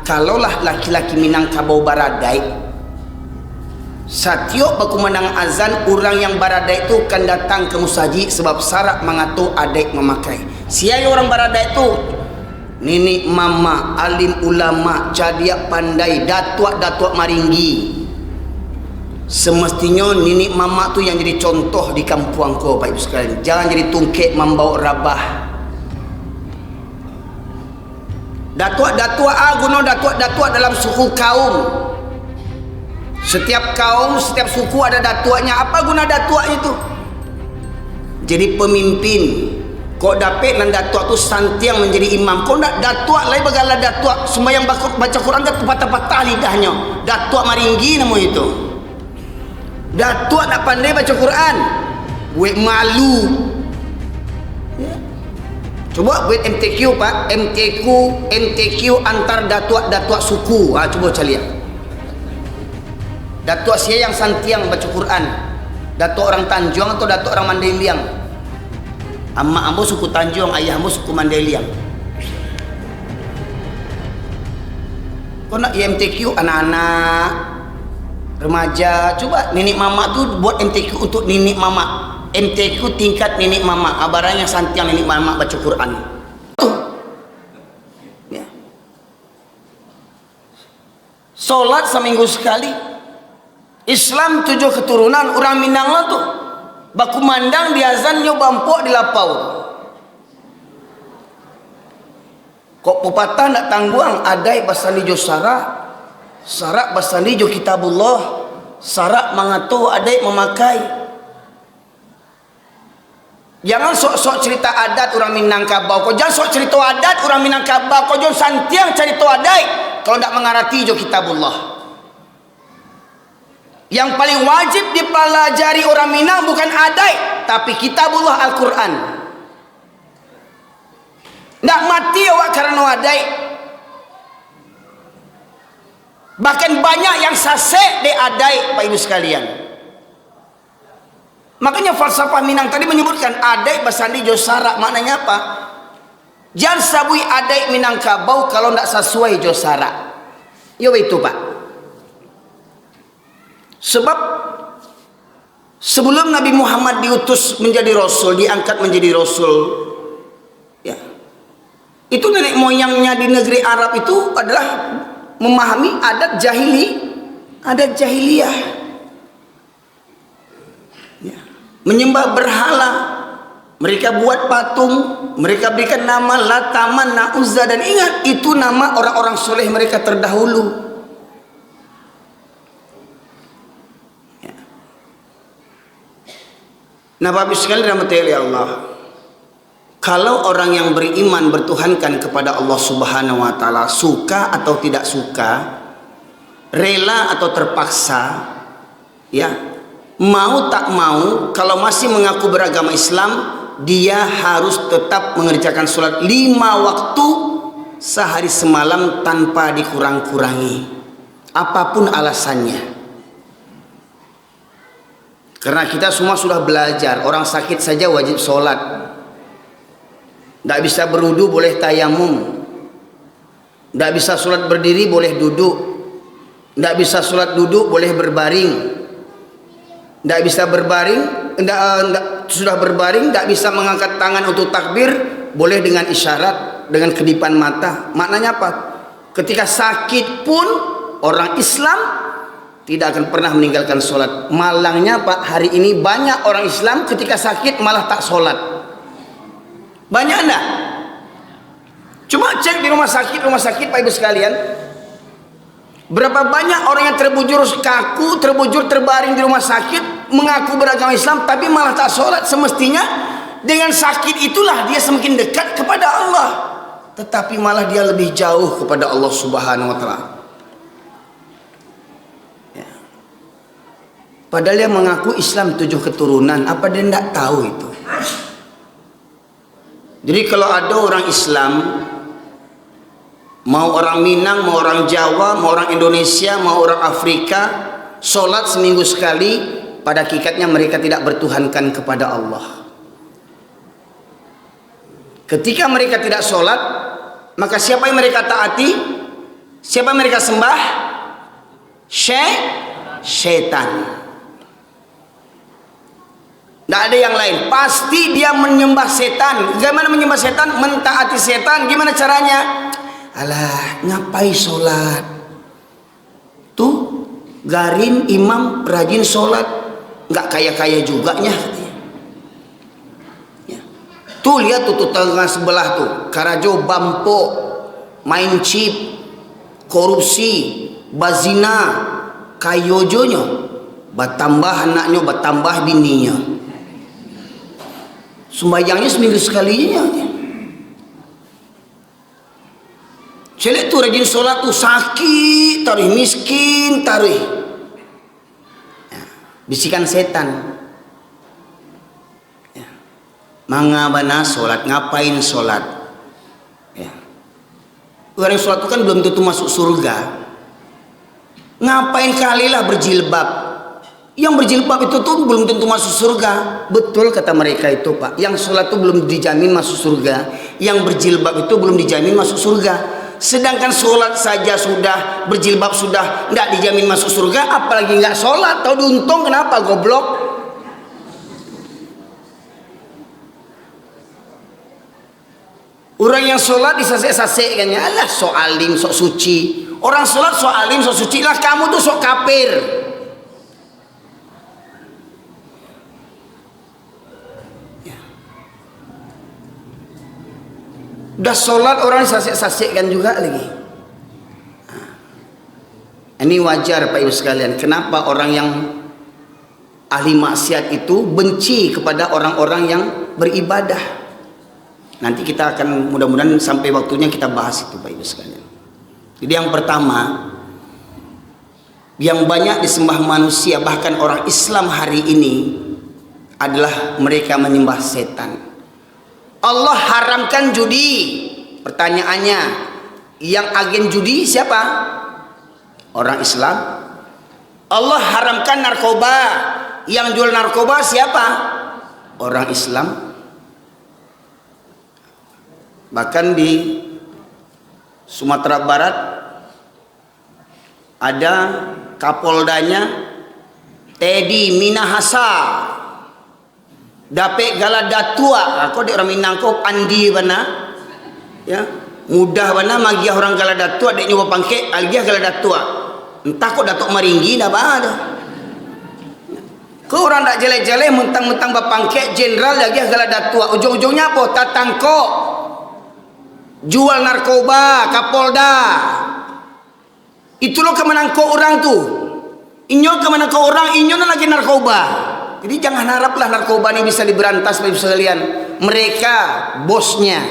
kalaulah laki-laki Minangkabau baradai, satiok baku menang azan, orang yang baradai itu akan datang ke musaji sebab syarat mengatur adik memakai. Siapa orang baradai itu? Nenek mama, alim ulama, cadiak pandai, datuk maringgi. Semestinya nenek mama tu yang jadi contoh di kampung kau, Pak Ibu sekalian. Jangan jadi tungkek membawa rabah. Datuk guna datuk dalam suku kaum. Setiap kaum, setiap suku ada datuknya. Apa guna datuk itu? Jadi pemimpin. Kau dapat nan datuk tu santiang menjadi imam. Kau nak datuk lain bagala datuk sembahyang baca Quran kan patah-patah lidahnya. Datuk maringgi nama itu. Datuk nak pandai baca Quran. Buat malu. Ya. Coba buat MTQ Pak, MTQ antar datuk suku. Coba cari lihat. Datuk saya yang santiang baca Quran. Datuk orang Tanjung atau datuk orang Mandailing? Amma ambo suku Tanjung, ayahmu suku Mandailing. Kau nak MTQ anak-anak remaja, coba nenek mama tu buat MTQ untuk nenek mama. MTQ tingkat nenek mama, abaranya santiang nenek mama baca Quran. Ya. Solat seminggu sekali. Islam 7 keturunan orang Minang lah tu. Baku mandang di azan nyo bampok di lapau. Kok pepatah nak tangguang adai basani jo sarak basani jo kitabullah, sarak mengatur adai memakai. Jangan sok-sok cerita adat orang Minangkabau. Kau jangan sok cerita adat orang Minangkabau. Kau jangan santiang cerita adai kalau tak mengarati jo kitabullah. Yang paling wajib dipelajari orang Minang bukan adai, tapi kitabullah Al-Quran. Nak mati awak karena adai. Bahkan banyak yang sasek de adai, Pak Ibu sekalian. Makanya falsafah Minang tadi menyebutkan adai basandi jo sarak. Maknanya apa? Jangan sabui adai Minangkabau kalau tidak sesuai jo sarak. Yo itu Pak. Sebab sebelum Nabi Muhammad diutus menjadi Rasul, diangkat menjadi Rasul, ya, itu nenek moyangnya di negeri Arab itu adalah memahami adat jahiliyah, ya, menyembah berhala. Mereka buat patung, mereka berikan nama Lata, Manna, Uzza, dan ingat itu nama orang-orang soleh mereka terdahulu. Nah, Bapak sekalian rahmati Allah. Kalau orang yang beriman bertuhankan kepada Allah Subhanahu wa taala, suka atau tidak suka, rela atau terpaksa, ya, mau tak mau, kalau masih mengaku beragama Islam, dia harus tetap mengerjakan sholat 5 waktu sehari semalam tanpa dikurang-kurangi, apapun alasannya. Karena kita semua sudah belajar, orang sakit saja wajib sholat. Tidak bisa berwudu boleh tayamum. Tidak bisa sholat berdiri boleh duduk. Tidak bisa sholat duduk boleh berbaring. Tidak bisa berbaring, sudah berbaring, tidak bisa mengangkat tangan untuk takbir, boleh dengan isyarat, dengan kedipan mata. Maknanya apa? Ketika sakit pun orang Islam tidak akan pernah meninggalkan sholat. Malangnya Pak, hari ini banyak orang Islam ketika sakit malah tak sholat. Banyak enggak? Cuma cek di rumah sakit Pak Ibu sekalian. Berapa banyak orang yang terbujur kaku, terbujur terbaring di rumah sakit, mengaku beragama Islam tapi malah tak sholat. Semestinya dengan sakit itulah dia semakin dekat kepada Allah, tetapi malah dia lebih jauh kepada Allah Subhanahu wa taala. Padahal dia mengaku Islam 7 keturunan. Apa dia tidak tahu itu? Jadi kalau ada orang Islam, mau orang Minang, mau orang Jawa, mau orang Indonesia, mau orang Afrika, sholat seminggu sekali, pada hakikatnya mereka tidak bertuhankan kepada Allah. Ketika mereka tidak sholat, maka siapa yang mereka taati? Siapa mereka sembah? Syaitan. Tidak ada yang lain. Pasti dia menyembah setan. Gimana menyembah setan? Mentaati setan. Gimana caranya? Alah, ngapain sholat? Tuh, garin imam rajin sholat. Nggak kaya-kaya juga nya. Ya. Tuh lihat tuh tetangga sebelah tuh. Karajo, bampo, main chip, korupsi, bazina, kayojonya, bertambah anaknya, bertambah bininya. Sembahyangnya seminggu sekalinya. Saya lihat tuh rajin sholat tuh sakit, taruh miskin, taruh. Ya, bisikan setan. Ya. Mangabana sholat, ngapain sholat? Ya. Orang sholat itu kan belum tentu masuk surga. Ngapain kalilah berjilbab? Yang berjilbab itu tuh belum tentu masuk surga. Betul kata mereka itu, Pak. Yang sholat itu belum dijamin masuk surga. Yang berjilbab itu belum dijamin masuk surga. Sedangkan sholat saja sudah, berjilbab sudah tidak dijamin masuk surga, apalagi nggak sholat. Tahu diuntung kenapa, goblok? Orang yang sholat disasek-sasekkannya, alah sok alim, sok suci. Orang sholat sok alim, sok suci. Lah kamu tuh sok kafir. Udah sholat orang sasek-sasekkan juga lagi. Ini wajar Pak Ibu sekalian. Kenapa orang yang ahli maksiat itu benci kepada orang-orang yang beribadah? Nanti kita akan mudah-mudahan sampai waktunya kita bahas itu Pak Ibu sekalian. Jadi yang pertama, yang banyak disembah manusia bahkan orang Islam hari ini adalah mereka menyembah setan. Allah haramkan judi. Pertanyaannya, yang agen judi siapa? Orang Islam. Allah haramkan narkoba. Yang jual narkoba siapa? Orang Islam. Bahkan di Sumatera Barat ada Kapoldanya Teddy Minahasa. Dapat gala datua, aku di orang Minang ko pandi bana, ya mudah bana magiah orang gala datua, dek nyoba pangke, algiah gala datua, entah kok datuk maringgi dah ada. Kau orang tak jelek-jelek, mentang-mentang bapangke jenderal lagi gala datua, ujung-ujungnya apa? Tatangko, jual narkoba, Kapolda, itu lo kemenangko orang tuh, inyo kemenangko orang, inyo lagi narkoba. Jadi jangan haraplah narkoba ini bisa diberantas Bapak Ibu sekalian. Mereka bosnya.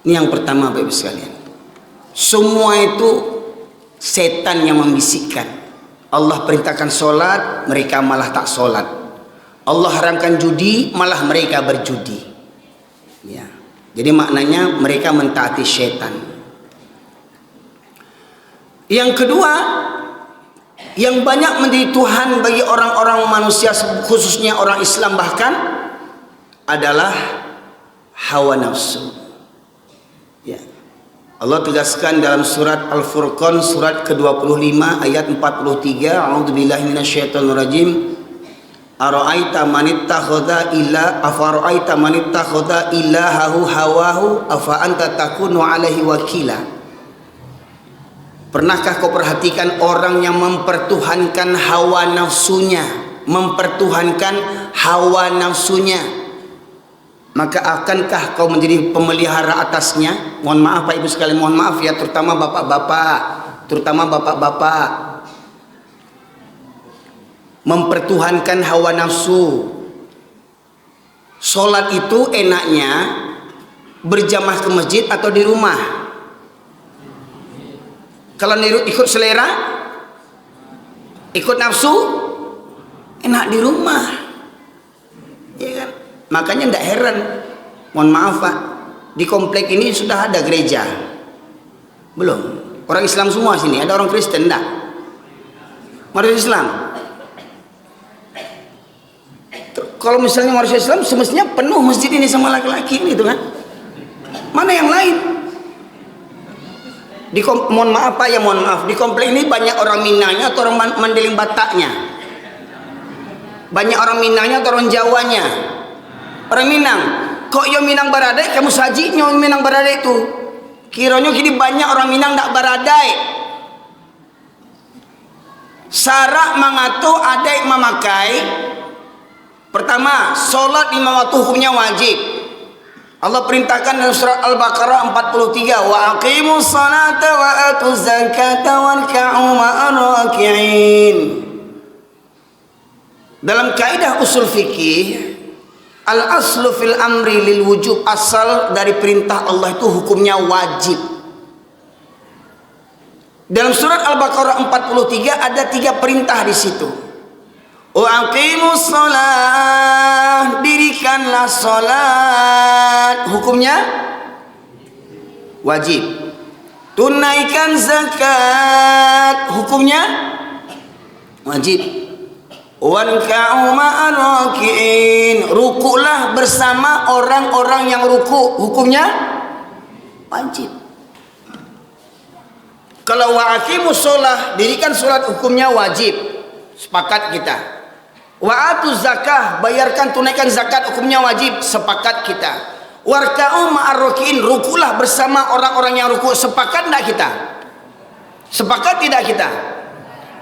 Ini yang pertama Bapak Ibu sekalian. Semua itu setan yang membisikkan. Allah perintahkan sholat, mereka malah tak sholat. Allah haramkan judi, malah mereka berjudi. Ya. Jadi maknanya mereka mentaati setan. Yang kedua, yang banyak menjadi Tuhan bagi orang-orang manusia, khususnya orang Islam bahkan, adalah hawa nafsu. Ya. Allah tegaskan dalam surat Al-Furqan surat ke-25 ayat 43, A'udzubillahi minasyaitonirrajim. Ara'aita man ittakhadha ilahahu hawahu afa anta takunu alaihi wakila. Pernahkah kau perhatikan orang yang mempertuhankan hawa nafsunya, mempertuhankan hawa nafsunya, maka akankah kau menjadi pemelihara atasnya? Mohon maaf Pak Ibu sekalian, mohon maaf ya, terutama bapak-bapak, mempertuhankan hawa nafsu. Sholat itu enaknya berjamaah ke masjid atau di rumah? Kalau ikut selera, ikut nafsu, enak di rumah, ya kan? Makanya tidak heran, mohon maaf Pak, di komplek ini sudah ada gereja, belum? Orang Islam semua sini, ada orang Kristen enggak? Orang Islam. Kalau misalnya manusia Islam semestinya penuh masjid ini sama laki-laki ini, itu kan? Mana yang lain? Mohon maaf Pak, ya mohon maaf, di komplek ini banyak orang Minangnya atau orang Mandailing Bataknya? Banyak orang Minangnya atau orang Jawanya? Orang Minang. Kok yo Minang baradai, kamu sajinya Minang baradai itu. Kiranya kini banyak orang Minang tak baradai. Syarat mengatu adai memakai. Pertama, solat 5 waktu hukumnya wajib. Allah perintahkan dalam surat Al-Baqarah 43, wa aqimus salata wa atuz zakata warka'u ma'ar raki'in. Dalam kaidah usul fikih, al-aslu fil amri lil wujub, asal dari perintah Allah itu hukumnya wajib. Dalam surat Al-Baqarah 43 ada 3 perintah di situ. Wa aqimus shalah, dirikanlah salat, hukumnya wajib. Tunaikan zakat, hukumnya wajib. Wanka'u ma'ar raki'in, rukulah bersama orang-orang yang ruku, hukumnya wajib. Kalau wa aqimus shalah, dirikan salat, hukumnya wajib, sepakat kita. Wa atuz zakah, bayarkan tunaikan zakat, hukumnya wajib, sepakat kita. Warka'u ma'ar raki'in, rukulah bersama orang-orang yang ruku, sepakat tidak kita? Sepakat tidak kita?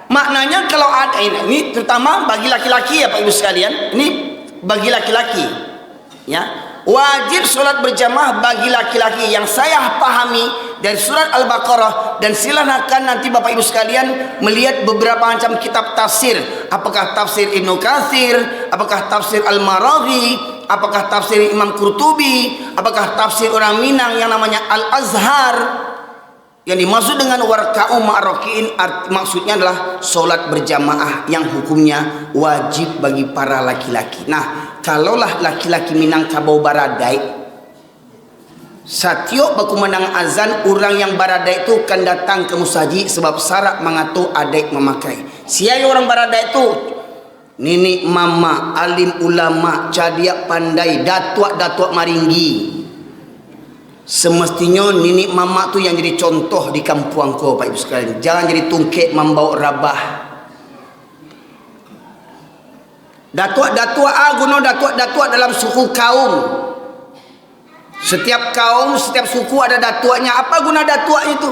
Maknanya kalau ada ini terutama bagi laki-laki ya Pak Ibu sekalian, ini bagi laki-laki ya, wajib sholat berjamaah bagi laki-laki. Yang saya pahami dari surat Al-Baqarah, dan silakan nanti Bapak Ibu sekalian melihat beberapa macam kitab tafsir, apakah tafsir Ibnu Katsir, apakah tafsir Al-Maraghi, apakah tafsir Imam Qurtubi, apakah tafsir orang Minang yang namanya Al-Azhar. Yang dimaksud dengan warka'u ma'roki'in maksudnya adalah solat berjamaah yang hukumnya wajib bagi para laki-laki. Nah, kalaulah laki-laki Minangkabau baradai, satiok bakumandang azan, orang yang baradai itu kan datang ke musaji sebab syarat mengatu adek memakai. Siapa orang baradai itu? Nini mama, alim ulama, cadiak pandai, datuk maringgi. Semestinya nini mama tu yang jadi contoh di kampung kau Pak Ibu sekalian. Jangan jadi tungkek membawa rabah. Datuk guna datuk dalam suku kaum. Setiap kaum, setiap suku ada datuknya. Apa guna datuk itu?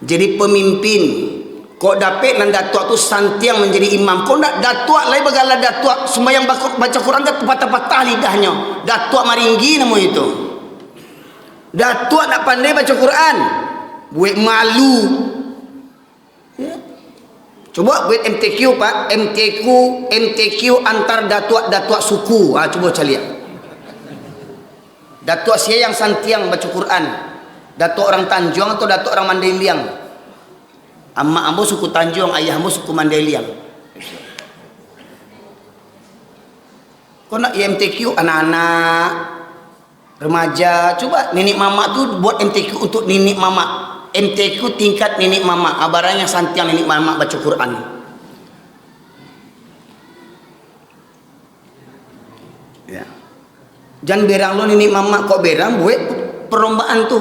Jadi pemimpin. Kok dapat nan datuk tu santiang menjadi imam. Kok nak datuk lain bagalah datuk sembahyang baca Quran kan patah-patah lidahnya. Datuk maringgi nama itu. Datuk nak pandai baca Quran, buat malu ya. Coba buat MTQ Pak, MTQ antar datuk suku. Coba cari lihat. Datuk saya yang santiang baca Quran, datuk orang Tanjung atau datuk orang Mandailing? Amma ambo suku Tanjung, ayah ambo suku Mandailing. Kau nak MTQ anak-anak remaja, coba nenek mama tu buat MTQ untuk nenek mama. MTQ tingkat nenek mama, abaranya santiang nenek mama baca Quran. Ya. Jangan berang lo nenek mama, kok berang buat perlombaan tu.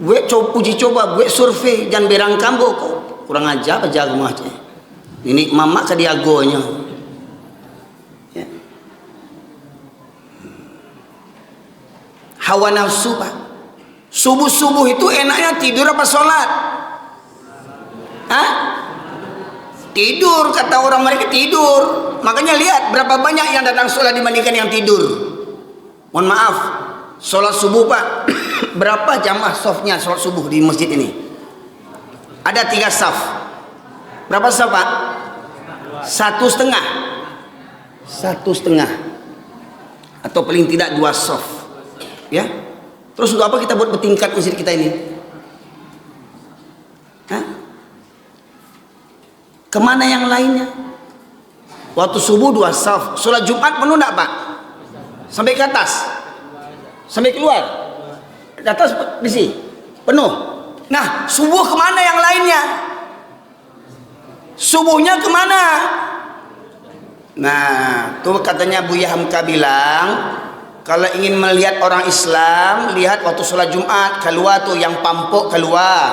Buat uji coba, buat survei, jangan berang kambo kok. Kurang ajar aja rumah aja. Nenek mama sadiagonya. Hawa nafsu Pak. Subuh itu enaknya tidur apa sholat? Tidur, kata orang mereka tidur. Makanya lihat berapa banyak yang datang sholat dibandingkan yang tidur. Mohon maaf, sholat subuh Pak. Berapa jamaah safnya sholat subuh di masjid ini? Ada 3 saf. Berapa saf Pak? 1,5. 1,5. Atau paling tidak 2 saf. Ya, terus untuk apa kita buat bertingkat masjid kita ini? Kemana yang lainnya? Waktu subuh 2 saf, sholat Jumat penuh enggak Pak? Sampai ke atas, sampai keluar, di atas di sini penuh. Nah, subuh kemana yang lainnya? Subuhnya kemana? Nah, tuh katanya Buya Hamka bilang, kalau ingin melihat orang Islam, lihat waktu sholat Jumat keluar tuh, yang pampuk keluar,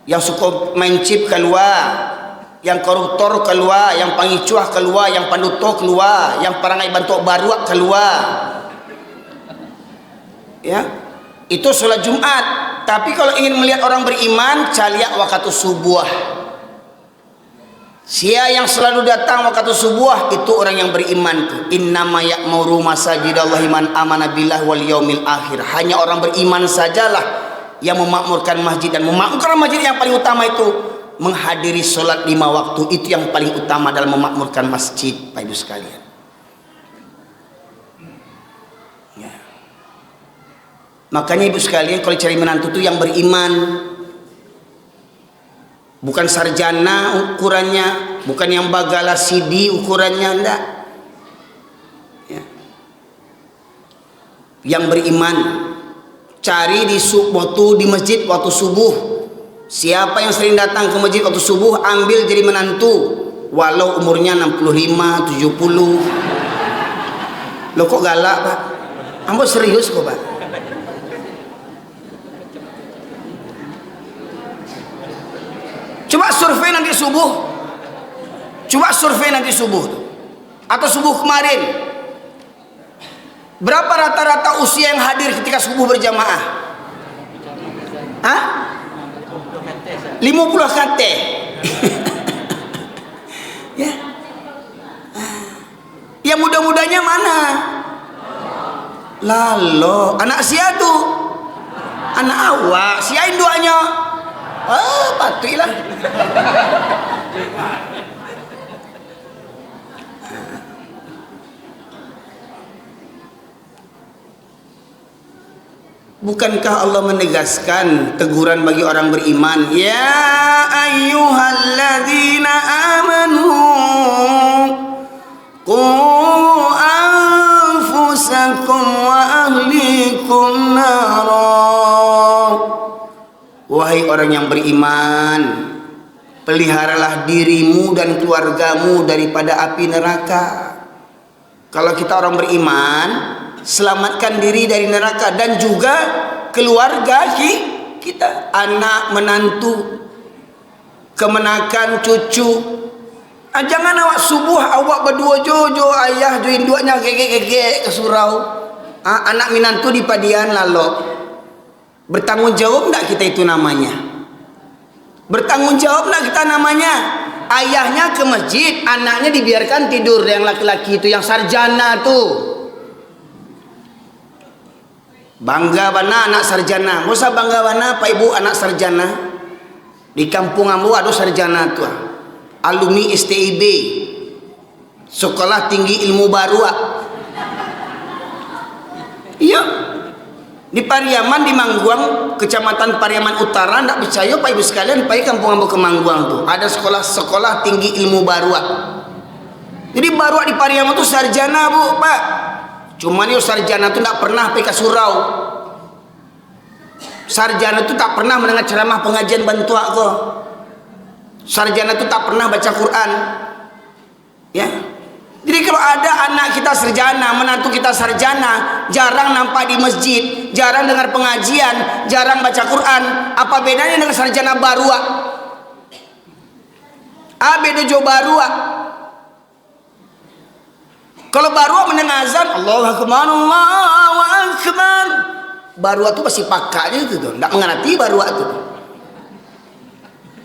yang suka main chip keluar, yang koruptor keluar, yang pangicuah keluar, yang panduto keluar, yang perangai bantu baruak keluar. Ya, itu sholat Jumat. Tapi kalau ingin melihat orang beriman, caliak waktu subuh. Sia yang selalu datang waktu subuh itu orang yang beriman tuh. Innama ya'muru masajidallahi man amana billah wal yaumil akhir. Hanya orang beriman sajalah yang memakmurkan masjid, dan memakmurkan masjid yang paling utama itu menghadiri sholat 5 waktu. Itu yang paling utama dalam memakmurkan masjid, Pak Ibu sekalian. Ya. Makanya Ibu sekalian, kalau cari menantu itu yang beriman. Bukan sarjana ukurannya, bukan yang bagala CD ukurannya, enggak. Ya. Yang beriman. Cari di waktu di masjid waktu subuh. Siapa yang sering datang ke masjid waktu subuh, ambil jadi menantu. Walau umurnya 65, 70. Loh kok galak, Pak? Ambo serius kok, Pak. Coba survei nanti subuh. Coba survei nanti subuh. Atau subuh kemarin. Berapa rata-rata usia yang hadir ketika subuh berjamaah? Hah? 50 KT. Ya. Yang muda-mudanya mana? Lalu anak sia tuh. Anak awak, siain doanya. Patuilah. Bukankah Allah menegaskan teguran bagi orang beriman? Ya ayyuhalladzina amanu qu anfusakum wa ahlikum nara. Wahai orang yang beriman, peliharalah dirimu dan keluargamu daripada api neraka. Kalau kita orang beriman, selamatkan diri dari neraka dan juga keluarga kita, anak, menantu, kemenakan, cucu. Jangan awak subuh awak berdua jojo, ayah join duanya gege ke surau. Anak menantu di padian lalu. Bertanggung jawab enggak kita itu namanya? Bertanggung jawab enggak kita namanya? Ayahnya ke masjid, anaknya dibiarkan tidur, yang laki-laki itu, yang sarjana tuh. Bangga bana anak sarjana. Masa bangga bana Pak Ibu anak sarjana? Di kampung ambo ada sarjana tuh. Alumni STIB. Sekolah Tinggi Ilmu Baru. Iya. Di Pariaman, di Mangguang, Kecamatan Pariaman Utara, ndak percaya Pak Ibu sekalian, Pak kampung ambo ke Mangguang tuh ada sekolah Tinggi Ilmu Baru. Jadi baru di Pariaman tuh sarjana Bu, Pak. Cuman yo sarjana tuh ndak pernah pergi ke surau. Sarjana tuh tak pernah mendengar ceramah pengajian bantua kok. Sarjana tuh tak pernah baca Quran. Ya. Jadi kalau ada anak kita sarjana, menantu kita sarjana, jarang nampak di masjid, jarang dengar pengajian, jarang baca Quran, apa bedanya dengan sarjana baru? Beda jo baru. Kalau baru mendengar azan, Allahu Akbar, Allahu Akbar. Baru itu pasti pakainya itu tuh, enggak mengerti baru itu.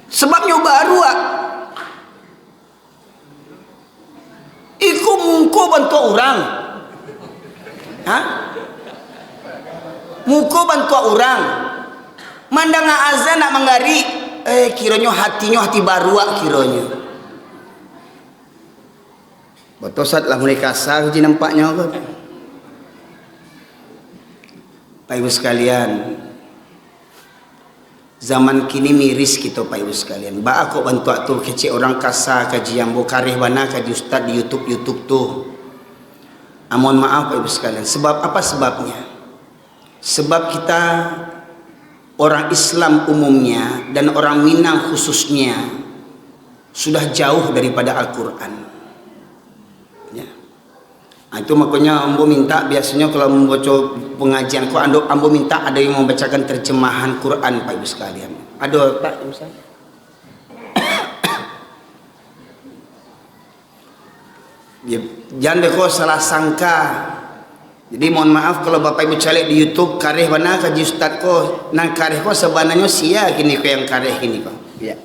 Sebabnya baru iku muko bantu orang. Muko bantu orang. Mandang azan nak menggari, kiranya hatinya hati baru kiranya. Botosat lah mulai kasar je nampaknya apa. Pak Ibu sekalian, zaman kini miris kita Pak Ibu sekalian. Ba aku bantu tu kecik orang kasar kaji yang kareh bana kaji ustaz di YouTube tuh. Mohon maaf Pak Ibu sekalian. Sebab apa sebabnya? Sebab kita orang Islam umumnya dan orang Minang khususnya sudah jauh daripada Al-Quran. Nah, itu makanya ambo minta biasanya kalau membaca pengajian kok ambo minta ada yang membacakan terjemahan Quran Pak Ibu sekalian. Ada Pak Ustaz? Ya, jangan deh kok salah sangka. Jadi mohon maaf kalau Bapak Ibu cari di YouTube kareh mana kaji Ustaz kok nang kareh kok sebenarnya sia gini kok yang kareh gini kok. Ya.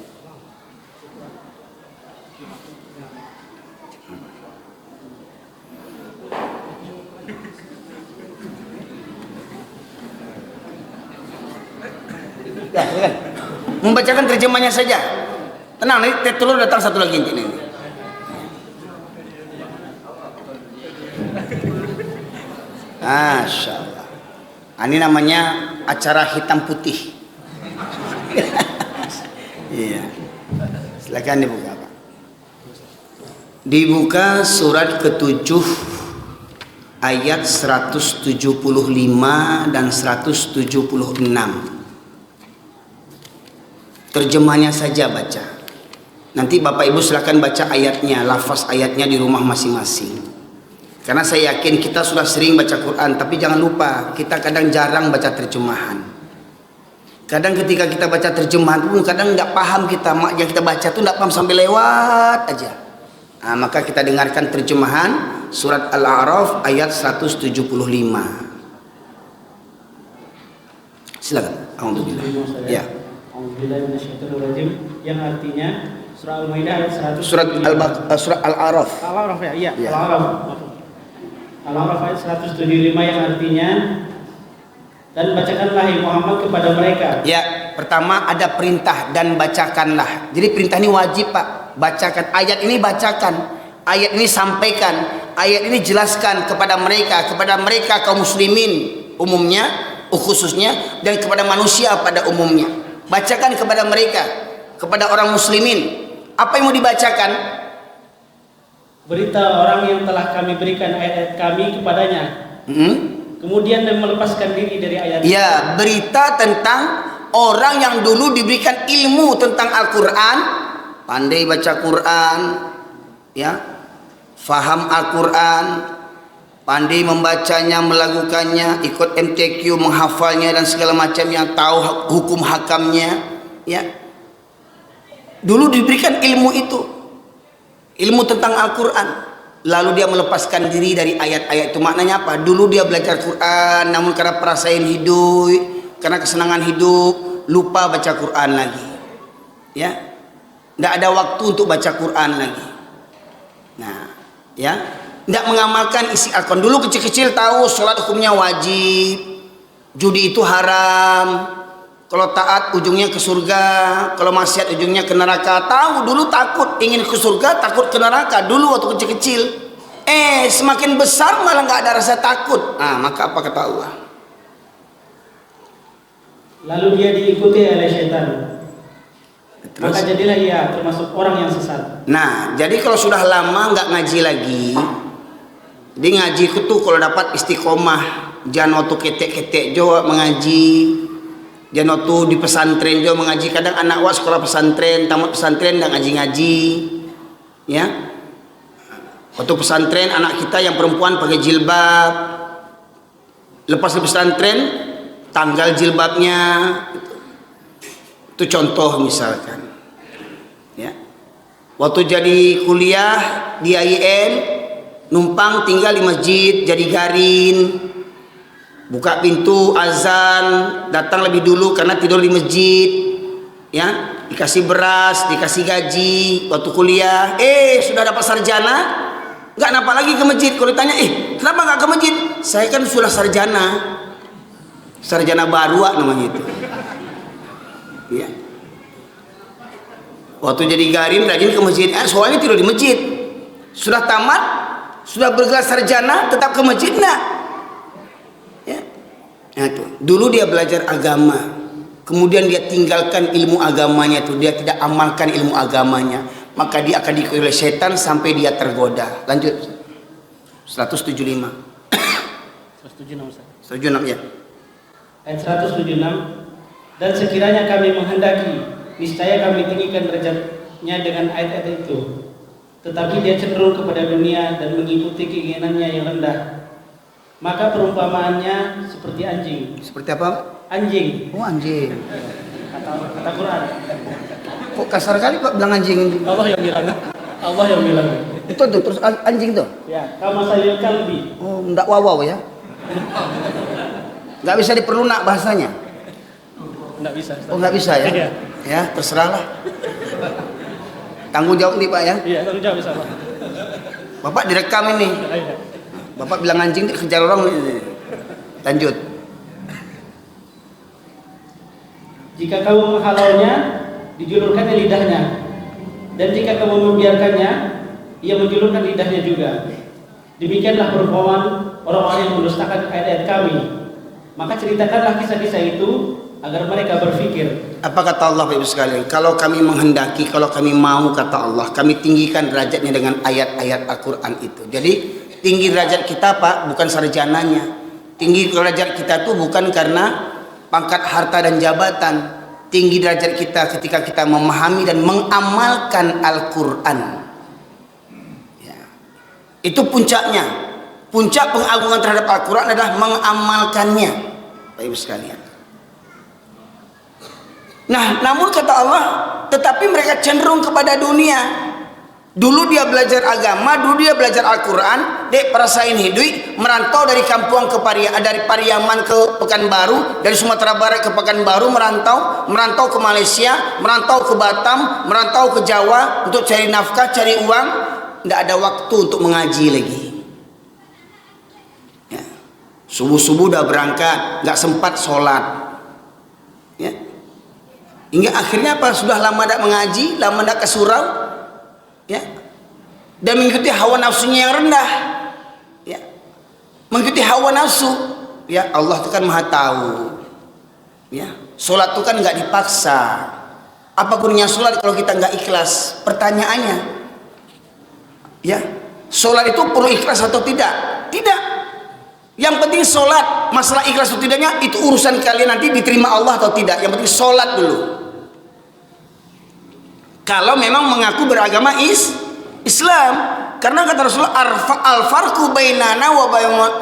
Ya, kan? Membacakan terjemahnya saja. Tenang, nanti telur datang satu lagi ini. Masya Allah. Ini namanya acara hitam putih. Iya. Silakan dibuka Pak. Dibuka surat ke-7 ayat 175 dan 176. Terjemahnya saja baca. Nanti Bapak Ibu silakan baca ayatnya, lafaz ayatnya di rumah masing-masing. Karena saya yakin kita sudah sering baca Quran, tapi jangan lupa kita kadang jarang baca terjemahan. Kadang ketika kita baca terjemahan pun kadang nggak paham kita, yang kita baca tuh nggak paham sampai lewat aja. Nah, maka kita dengarkan terjemahan surat Al-A'raf ayat 175. Silakan. Alhamdulillah. Ya. Yang artinya surah Al-Maidah ayat 100. Surat Al-A'raf. Al-A'raf ya, iya. Ya. Al-A'raf ayat 175 yang artinya dan bacakanlah hai Muhammad kepada mereka. Ya, pertama ada perintah dan bacakanlah. Jadi perintah ini wajib Pak. Bacakan ayat ini, bacakan. Ayat ini sampaikan. Ayat ini jelaskan kepada mereka kaum muslimin umumnya, khususnya, dan kepada manusia pada umumnya. Bacakan kepada mereka, kepada orang muslimin. Apa yang mau dibacakan? Berita orang yang telah kami berikan ayat-ayat kami kepadanya. Kemudian dan melepaskan diri dari ayat. Ya, berita tentang orang yang dulu diberikan ilmu tentang Al-Quran, pandai baca Quran, ya, faham Al-Quran, pandai membacanya, melakukannya, ikut MTQ, menghafalnya dan segala macamnya, tahu hukum hakamnya, ya. Dulu diberikan ilmu itu, ilmu tentang Al-Quran, lalu dia melepaskan diri dari ayat-ayat itu. Maknanya apa? Dulu dia belajar Quran, namun karena perasaan hidup, karena kesenangan hidup, lupa baca Quran lagi, ya. Tidak ada waktu untuk baca Quran lagi. Nah, ya. Tidak mengamalkan isi Al-Quran. Dulu kecil-kecil tahu sholat hukumnya wajib, judi itu haram, kalau taat ujungnya ke surga, kalau maksiat ujungnya ke neraka. Tahu dulu, takut, ingin ke surga, takut ke neraka dulu waktu kecil-kecil. Semakin besar malah nggak ada rasa takut. Maka apa kata Allah? Lalu dia diikuti oleh setan. Maka jadilah ia termasuk orang yang sesat. Nah, jadi kalau sudah lama nggak ngaji lagi, dia ngaji itu tuh kalau dapat istiqomah, jangan waktu ketek-ketek jo mengaji, jangan waktu di pesantren jo mengaji. Kadang anak was sekolah pesantren, tamat pesantren nggak ngaji-ngaji, ya. Waktu pesantren anak kita yang perempuan pakai jilbab, lepas di pesantren tanggal jilbabnya, itu contoh misalkan, ya. Waktu jadi kuliah di IAIN, numpang tinggal di masjid, jadi garin, buka pintu azan, datang lebih dulu karena tidur di masjid, ya, dikasih beras, dikasih gaji. Waktu kuliah, sudah dapat sarjana, nggak napa lagi ke masjid. Kalau ditanya, kenapa nggak ke masjid? Saya kan sudah sarjana baru namanya itu, ya. Waktu jadi garin rajin ke masjid, soalnya tidur di masjid. Sudah tamat, sudah bergelar sarjana, tetap ke masjid enggak? Ya. Nah, tuh. Dulu dia belajar agama, kemudian dia tinggalkan ilmu agamanya itu, dia tidak amalkan ilmu agamanya, maka dia akan diikuti oleh setan sampai dia tergoda. Lanjut. 175. 176 ya. Ayat 176. Dan sekiranya kami menghendaki, niscaya kami tinggikan derajatnya dengan ayat-ayat itu. tetapi dia cenderung kepada dunia dan mengikuti keinginannya yang rendah. Maka perumpamaannya seperti anjing. Seperti apa? Anjing. Oh, anjing. Kata Quran. Kok kasar kali Pak bilang anjing? Allah yang bilang. Allah yang bilang. Itu tuh terus anjing tuh. Ya, kama sayil kalbi. Oh, enggak wow ya. Enggak bisa diperlunak bahasanya. Enggak bisa. Oh, enggak bisa ya. Iya. Ya, terserahlah. Tanggung jawab nih Pak ya. Iya, tanggung jawab bisa Pak. Bapak direkam ini. Iya. Bapak bilang anjing dikejar orang. Lanjut. Jika kamu menghalaunya, dijulurkannya lidahnya. Dan jika kamu membiarkannya, ia menjulurkan lidahnya juga. Demikianlah perumpamaan orang-orang yang mendustakan ayat-ayat kami. Maka ceritakanlah kisah-kisah itu agar mereka berpikir. Apa kata Allah Bapak Ibu sekalian? Kalau kami menghendaki, kalau kami mau, kata Allah, kami tinggikan derajatnya dengan ayat-ayat Al-Quran itu. Jadi tinggi derajat kita Pak, bukan sarjananya. Tinggi derajat kita itu bukan karena pangkat harta dan jabatan. Tinggi derajat kita ketika kita memahami dan mengamalkan Al-Quran. Ya. Itu puncaknya. Puncak pengagungan terhadap Al-Quran adalah mengamalkannya, Bapak Ibu sekalian. Nah, namun kata Allah, tetapi mereka cenderung kepada dunia. Dulu dia belajar agama, dulu dia belajar Al-Quran, dek perasain hidup, merantau dari kampung ke dari Pariaman ke Pekanbaru, dari Sumatera Barat ke Pekanbaru, merantau ke Malaysia, merantau ke Batam, merantau ke Jawa untuk cari nafkah, cari uang, tidak ada waktu untuk mengaji lagi. Ya. Subuh-subuh udah berangkat, nggak sempat sholat. Ya. Hingga akhirnya apa? Sudah lama tidak mengaji, lama tidak ke surau, ya, dan mengikuti hawa nafsunya yang rendah, ya, mengikuti hawa nafsu, ya. Allah itu kan maha tahu, ya. Sholat itu kan nggak dipaksa. Apa gunanya sholat kalau kita nggak ikhlas? Pertanyaannya, ya, sholat itu perlu ikhlas atau tidak? Tidak. Yang penting sholat. Masalah ikhlas atau tidaknya itu urusan kalian nanti diterima Allah atau tidak. Yang penting sholat dulu. Kalau memang mengaku beragama Islam, karena kata Rasulullah, al-farqu bainana wa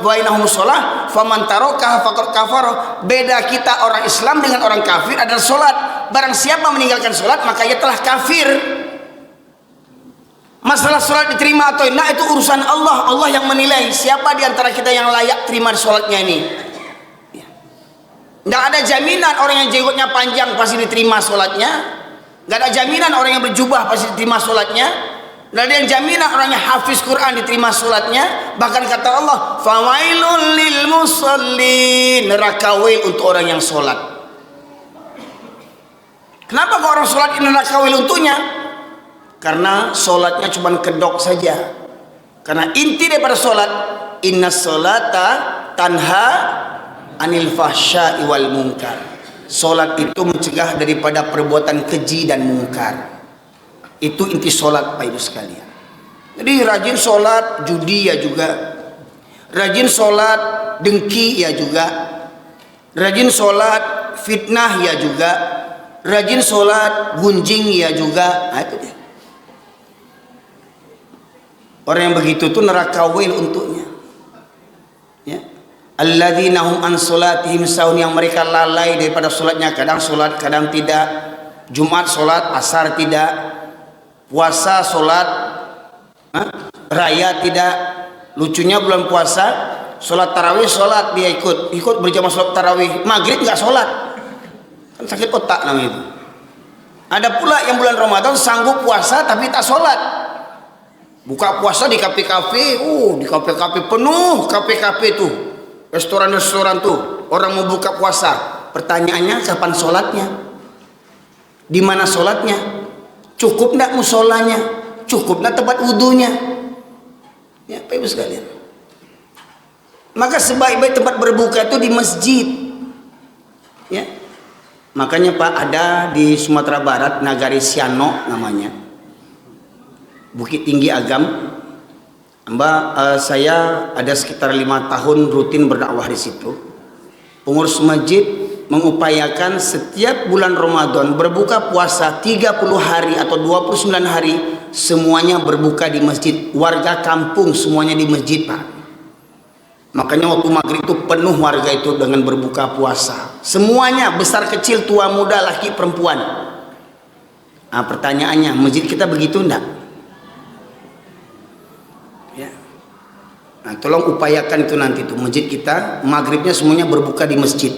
bainahum shalah faman tarakaha faqad kafara. Beda kita orang Islam dengan orang kafir adalah salat. Barang siapa meninggalkan salat maka ia telah kafir. Masalah salat diterima atau tidak itu urusan Allah. Allah yang menilai siapa di antara kita yang layak terima salatnya ini. Tidak ada jaminan orang yang jenggotnya panjang pasti diterima salatnya. Gak ada jaminan orang yang berjubah pasti diterima sholatnya. Gak ada yang jaminan orang yang hafiz Quran diterima sholatnya. Bahkan kata Allah, fawailul lil musallin, neraka wail untuk orang yang sholat. Kenapa kok orang sholat ini neraka wail untuknya? Karena sholatnya cuma kedok saja. Karena inti daripada sholat, inna sholata tanha anil fahsya'i wal munkar. Solat itu mencegah daripada perbuatan keji dan mungkar. Itu inti solat Pak Ibu sekalian. Jadi rajin solat judi ya juga, rajin solat dengki ya juga, rajin solat fitnah ya juga, rajin solat gunjing ya juga. Nah, itu dia. Orang yang begitu tuh neraka wail untuknya. Ya. Alladzina hum an salatihim sahun, yang mereka lalai daripada solatnya, kadang solat kadang tidak, Jumat solat, asar tidak, puasa solat, raya tidak. Lucunya bulan puasa solat tarawih solat dia ikut berjamaah solat tarawih, maghrib nggak solat, kan sakit otak namanya itu. Ada pula yang bulan Ramadan sanggup puasa tapi tak solat, buka puasa di kafe-kafe, di kafe-kafe penuh, kafe-kafe tuh, restoran-restoran tuh, orang mau buka puasa. Pertanyaannya kapan sholatnya? Di mana sholatnya? Cukup nggak musolanya? Cukup nggak tempat wudhunya? Ya, Pak Ibu sekalian. Maka sebaik-baik tempat berbuka itu di masjid. Ya. Makanya Pak, ada di Sumatera Barat, Nagari Siano namanya, Bukit Tinggi Agam. Saya ada sekitar 5 tahun rutin berdakwah di situ. Pengurus masjid mengupayakan setiap bulan Ramadan berbuka puasa 30 hari atau 29 hari semuanya berbuka di masjid. Warga kampung semuanya di masjid, Pak. Makanya waktu maghrib itu penuh warga itu dengan berbuka puasa. Semuanya, besar kecil, tua muda, laki perempuan. Nah, pertanyaannya, masjid kita begitu enggak? Ya. Nah, tolong upayakan itu nanti tuh masjid kita maghribnya semuanya berbuka di masjid.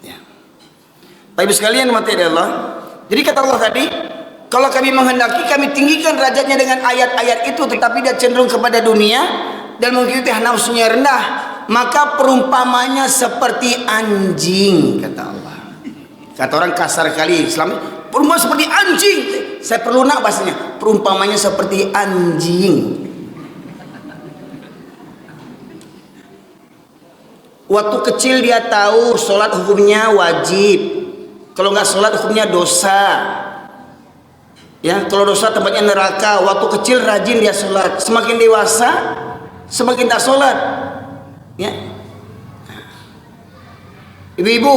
Ya. Bapak Ibu sekalian, mati Allah. Jadi kata Allah tadi, kalau kami menghendaki, kami tinggikan derajatnya dengan ayat-ayat itu, tetapi dia cenderung kepada dunia dan mengikuti nafsunya rendah, maka perumpamanya seperti anjing, kata Allah. Kata orang kasar kali Islam, perumpamaan seperti anjing. Saya perlu nak bahasanya, perumpamanya seperti anjing. Waktu kecil dia tahu sholat hukumnya wajib, kalau nggak sholat hukumnya dosa. Ya, kalau dosa tempatnya neraka. Waktu kecil rajin dia sholat, semakin dewasa semakin tak sholat. Ya. Ibu-ibu,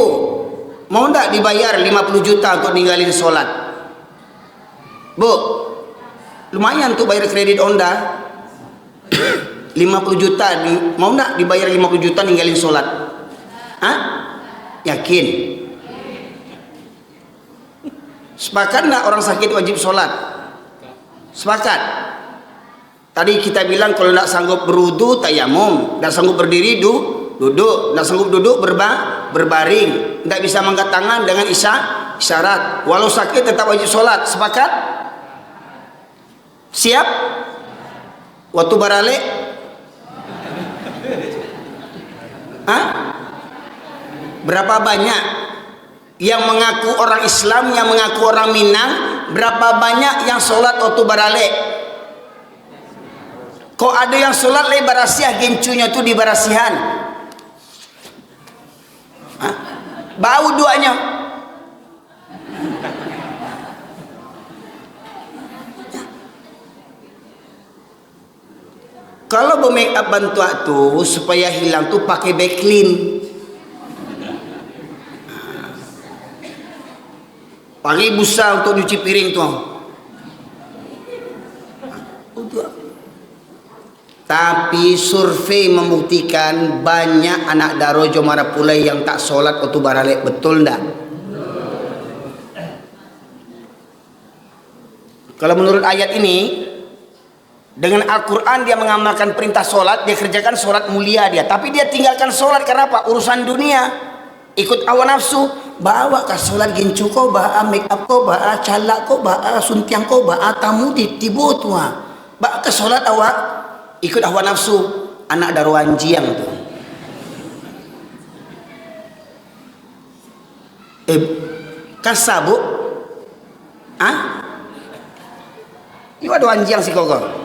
mau tak dibayar 50 juta untuk ninggalin sholat? Bu, lumayan tuh bayar kredit Honda. 50 juta, mau tak dibayar 50 juta ninggalin sholat? Hah? Yakin? Sepakat nggak orang sakit wajib sholat? Sepakat. Tadi kita bilang kalau tidak sanggup berwudu tayamum, tidak sanggup berdiri duduk, tidak sanggup duduk berbaring, tidak bisa mengangkat tangan dengan isyarat. Walau sakit tetap wajib sholat. Sepakat? Siap? Waktu barale? Hah? Berapa banyak yang mengaku orang Islam, yang mengaku orang Minang? Berapa banyak yang sholat waktu barale? Kok ada yang sholat le barasiah, gencunya tuh di barasihan? Hah? Bau duanya. Kalau make up bantuan tuh supaya hilang tuh pakai backlin. Pakai busa untuk nyuci piring tuh. Tapi survei membuktikan banyak anak Darojo Marapulai yang tak sholat waktu barale. Betul enggak? Kalau menurut ayat ini, dengan Al-Quran dia mengamalkan perintah sholat, dia kerjakan sholat mulia dia. Tapi dia tinggalkan sholat karena apa? Urusan dunia. Ikut hawa nafsu. Bawa ke sholat gencu ko, bawa make up ko, bawa calak ko, bawa suntiang ko, bawa tamu di tibo tua. Bawa ke sholat awak, ikut hawa nafsu. Anak daruan jiang tu. Kasabu? Ah? Iwa daruan jiang si koko.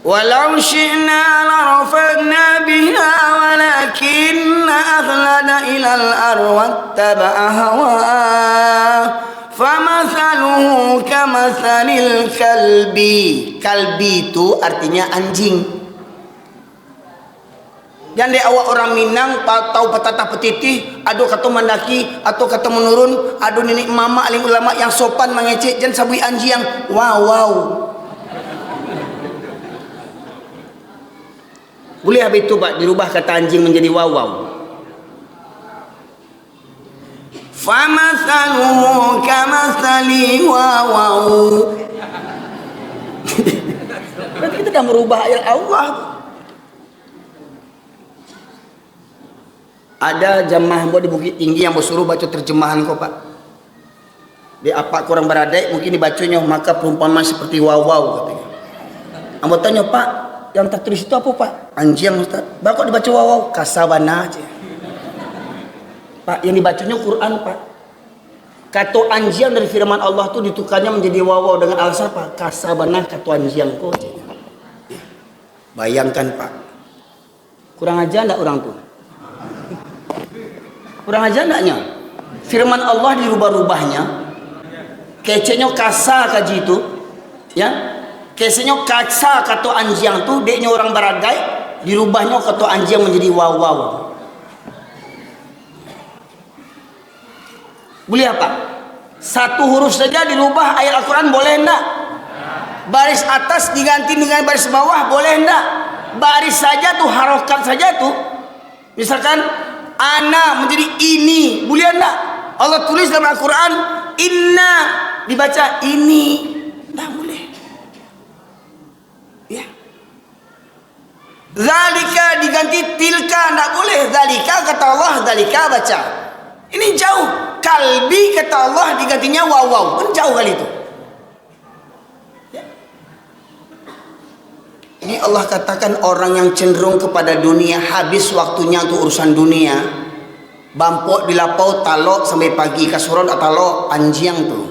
Walau syi'na larafa'na biha walakinna aghlada ilal arwattaba'a hawa famathaluhu kamathalil kalbi. Kalbi itu artinya anjing. Yang di awak orang Minang tahu petata petitih, aduh kata mendaki atau kata menurun, aduh nenek mama alim ulama yang sopan mengecek dan sabui anjing. Wow. Boleh habis itu Pak dirubah kata anjing menjadi wawaw. Famathaluhu kamathali wawaw. Berarti kita dah merubah ayat Allah. Ada jamaah di Bukit Tinggi yang bersuruh baca terjemahan kok Pak. Di apa kurang beradai mungkin dibacanya maka perumpamaan seperti wawaw katanya. Ambo tanya Pak, yang tertulis itu apa Pak? Anjing Ustaz. Bakal dibaca wawaw, kasabana aja. Pak, yang dibacanya Quran Pak. Kata anjing dari firman Allah tuh ditukarnya menjadi wawaw dengan alasan apa? Kasabana kata anjing kok. Bayangkan Pak. Kurang aja enggak orang tuh? Kurang aja enggaknya? Firman Allah dirubah-rubahnya. Keceknya kasa kaji itu. Ya. Kesenya kaca kata anjing tu deknya orang baragai dirubahnya kata anjing menjadi wawaw. Boleh apa? Satu huruf saja dirubah ayat Al-Quran boleh enggak? Baris atas diganti dengan baris bawah boleh enggak? Baris saja tuh, harokat saja tuh. Misalkan ana menjadi ini, boleh enggak? Allah tulis dalam Al-Quran inna, dibaca ini, enggak boleh. Ya. Zalika diganti tilka, enggak boleh. Zalika kata Allah, zalika baca. Ini jauh. Kalbi kata Allah digantinya wawaw, kan jauh kali itu. Ya. Ini Allah katakan orang yang cenderung kepada dunia, habis waktunya untuk urusan dunia. Bampok dilapau talok sampai pagi, kasuron atau anjiang tuh.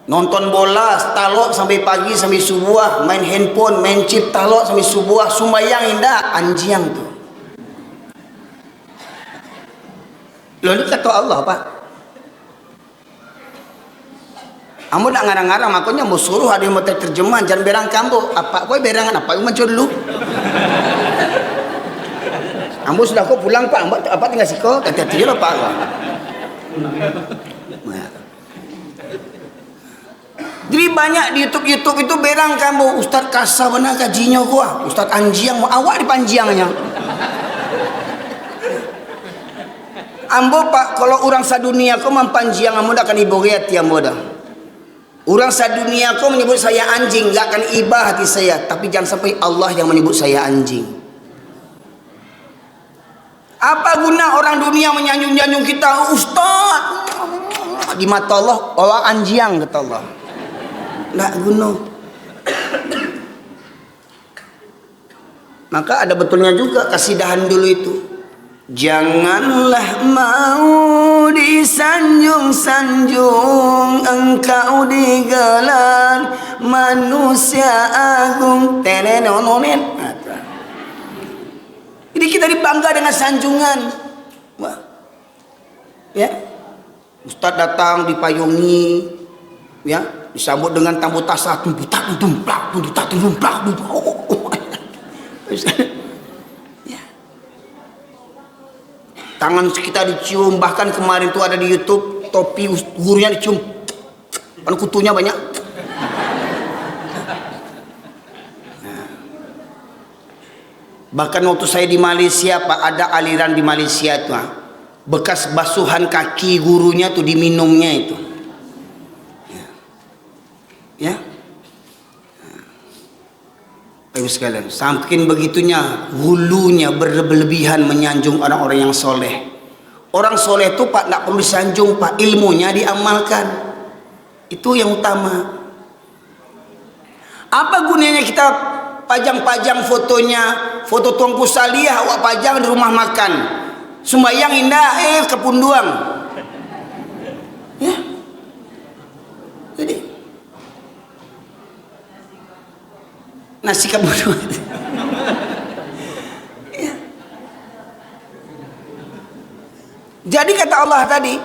Nonton bola talok sampai pagi sampai subuh, main handphone, main chip talok sampai subuh, sumbayang indah anjiang tuh. Loh ini kata Allah Pak. Kamu nak ngarang-ngarang makanya mau suruh ada yang mau terjemah jangan berang kamu. Apa kau berangan apa yang muncul dulu? Kamu sudah kau pulang Pak, apa tinggal siko kata dia Pak. Jadi banyak di YouTube itu berang kamu Ustaz Kasa benar gajinya gua, Ustaz Anjiang mau awak di panjiangnya. Ambo Pak, kalau orang sadunia kau mampanjiang ambo akan ibu riat ya ambo dah. Orang sadunia kau menyebut saya anjing, gak akan ibah hati saya. Tapi jangan sampai Allah yang menyebut saya anjing. Apa guna orang dunia menyanjung-nyanjung kita Ustaz? Di mata Allah, Allah anjiang kata Allah. Nggak guna. Maka ada betulnya juga kasidahan dulu itu. Janganlah mau disanjung-sanjung, engkau digelar manusia agung. Tenenononen. Jadi kita dibangga dengan sanjungan. Wah. Ya. Ustaz datang dipayungi, ya, disambut dengan tambu tasah, tumputak, tumplak, tumputak, tumplak, tangan kita dicium, bahkan kemarin tuh ada di YouTube topi gurunya dicium, kan kutunya banyak. Nah. Bahkan waktu saya di Malaysia Pak, ada aliran di Malaysia tuh, bekas basuhan kaki gurunya tuh diminumnya itu. Ya. Baik sekalian, saking begitunya hulunya berlebihan menyanjung orang-orang yang soleh. Orang soleh itu Pak tidak perlu disanjung Pak, ilmunya diamalkan. Itu yang utama. Apa gunanya kita pajang-pajang fotonya, foto Tuanku Salihah awak pajang di rumah makan. Sembayang indah, kepunduang. Ya. Jadi nasi kebunuh. Ya. Jadi kata Allah tadi,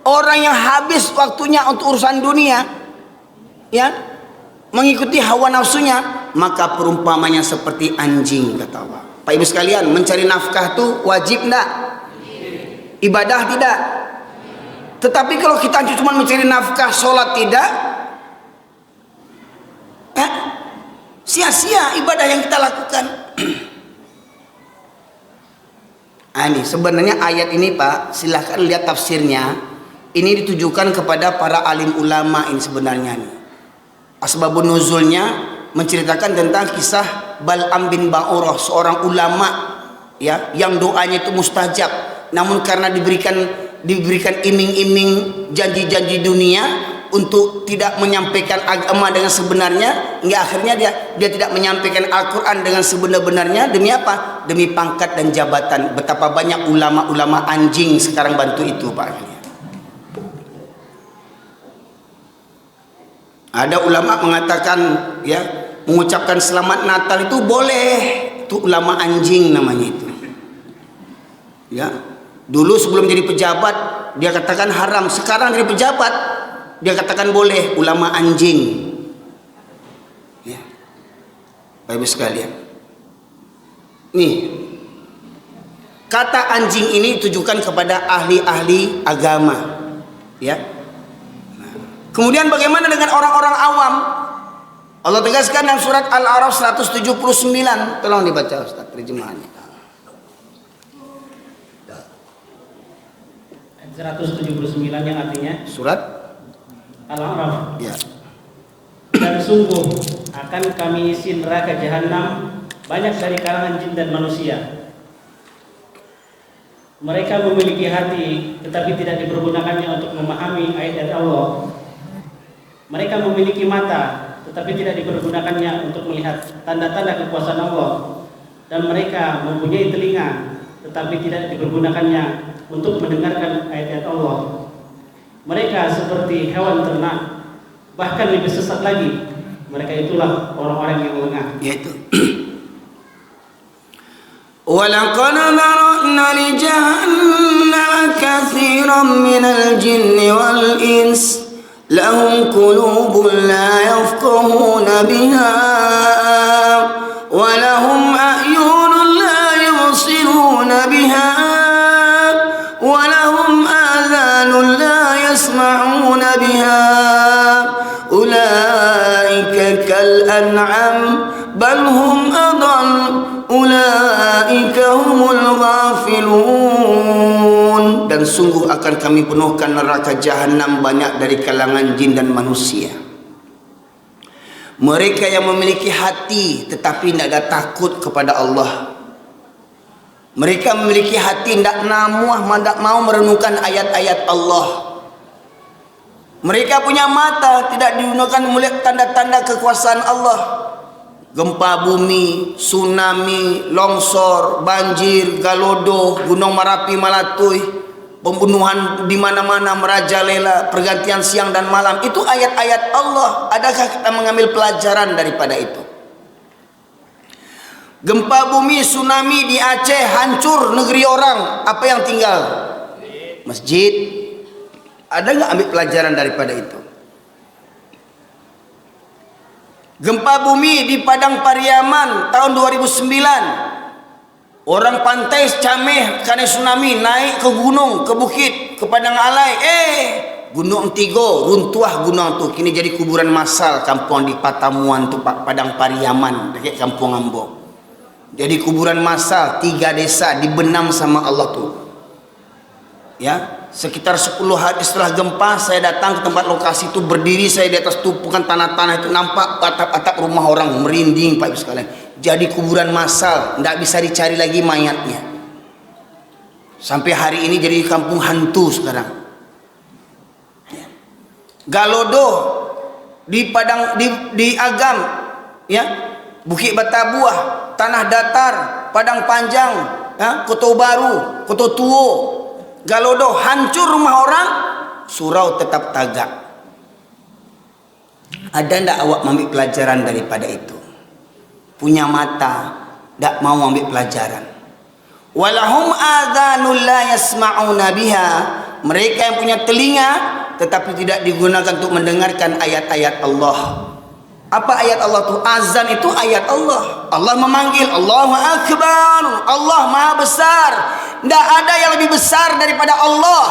orang yang habis waktunya untuk urusan dunia, ya, mengikuti hawa nafsunya, maka perumpamannya seperti anjing kata Allah. Pak Ibu sekalian, mencari nafkah itu wajib enggak? Ibadah tidak. Tetapi kalau kita cuma mencari nafkah, sholat tidak, sia-sia ibadah yang kita lakukan. Ini sebenarnya ayat ini Pak, silahkan lihat tafsirnya. Ini ditujukan kepada para alim ulama ini sebenarnya nih. Asbabun nuzulnya menceritakan tentang kisah Bal'am bin Ba'urah, seorang ulama ya yang doanya itu mustajab. Namun karena diberikan iming-iming janji-janji dunia untuk tidak menyampaikan agama dengan sebenarnya, hingga akhirnya dia tidak menyampaikan Al-Quran dengan sebenar-benarnya. Demi apa? Demi pangkat dan jabatan. Betapa banyak ulama-ulama anjing sekarang bantu itu Pak. Ada ulama mengatakan ya, mengucapkan selamat Natal itu boleh. Itu ulama anjing namanya itu. Ya. Dulu sebelum jadi pejabat dia katakan haram, sekarang jadi pejabat dia katakan boleh, ulama anjing. Ya. Bapak Ibu sekalian. Nih. kata anjing ini ditujukan kepada ahli-ahli agama, ya. Kemudian bagaimana dengan orang-orang awam? Allah tegaskan dalam surat Al-A'raf 179. Tolong dibaca Ustaz terjemahannya. 179 yang artinya Surat Al-A'raf. ya. Dan sungguh akan kami isi neraka jahanam banyak dari kalangan jin dan manusia. Mereka memiliki hati tetapi tidak dipergunakannya untuk memahami ayat-ayat Allah. Mereka memiliki mata tetapi tidak dipergunakannya untuk melihat tanda-tanda kekuasaan Allah. Dan mereka mempunyai telinga tetapi tidak dipergunakannya untuk mendengarkan ayat-ayat Allah. Mereka seperti hewan ternak, bahkan lebih sesat lagi. Mereka itulah orang-orang yang lengah. Yaitu وَلَقَدْ ذَرَأْنَا لِجَهَنَّمَ كَثِيرًا مِنَ الْجِنِّ وَالْإِنسِ لَهُمْ قُلُوبٌ لَا يَفْقَهُونَ بِهَا وَلَهُمْ أَعْيُنٌ لَا يُبْصِرُونَ بِهَا وَلَهُمْ آذَانٌ لَا يَسْمَعُونَ بِهَا أُولَئِكَ كَالْأَنْعَامِ بَلْ هُمْ أَضَلُّ أُولَئِكَ هُمُ الْغَافِلُونَ. Dan sungguh akan kami penuhkan neraka jahanam banyak dari kalangan jin dan manusia. Mereka yang memiliki hati tetapi tidak ada takut kepada Allah. Mereka memiliki hati tidak mau merenungkan ayat-ayat Allah. Mereka punya mata tidak digunakan melihat tanda-tanda kekuasaan Allah. Gempa bumi, tsunami, longsor, banjir, galodo, gunung Merapi, Malatui, pembunuhan di mana-mana merajalela, pergantian siang dan malam. Itu ayat-ayat Allah. Adakah kita mengambil pelajaran daripada itu? Gempa bumi, tsunami di Aceh, hancur negeri orang. Apa yang tinggal? Masjid. Ada nggak ambil pelajaran daripada itu? Gempa bumi di Padang Pariaman tahun 2009. Orang pantai Cameh karena tsunami naik ke gunung, ke bukit, ke Padang Alai. Gunung Tigo runtuh gunung tu. Kini jadi kuburan massal kampung di Patamuan tu, Padang Pariaman dekat Kampung Ambo. Jadi kuburan massal 3 desa dibenam sama Allah tu. Ya, sekitar 10 hari setelah gempa saya datang ke tempat lokasi itu, berdiri saya di atas tumpukan tanah-tanah itu, nampak atap-atap rumah orang, merinding Pak Ibu sekalian. Jadi kuburan massal, tidak bisa dicari lagi mayatnya. Sampai hari ini jadi kampung hantu sekarang. Galodo di Padang di Agam, ya, Bukit Batabuah, Tanah Datar, Padang Panjang, ya, Koto Baru, Koto Tuo, Galodo, hancur rumah orang, surau tetap tagak. Ada ndak awak mengambil pelajaran daripada itu? Punya mata, ndak mau ambil pelajaran. Walahum adhanul la yasma'una biha. Mereka yang punya telinga tetapi tidak digunakan untuk mendengarkan ayat-ayat Allah. Apa ayat Allah itu? Azan itu ayat Allah. Allah memanggil, Allahu Akbar, Allah Maha Besar. Tidak ada yang lebih besar daripada Allah.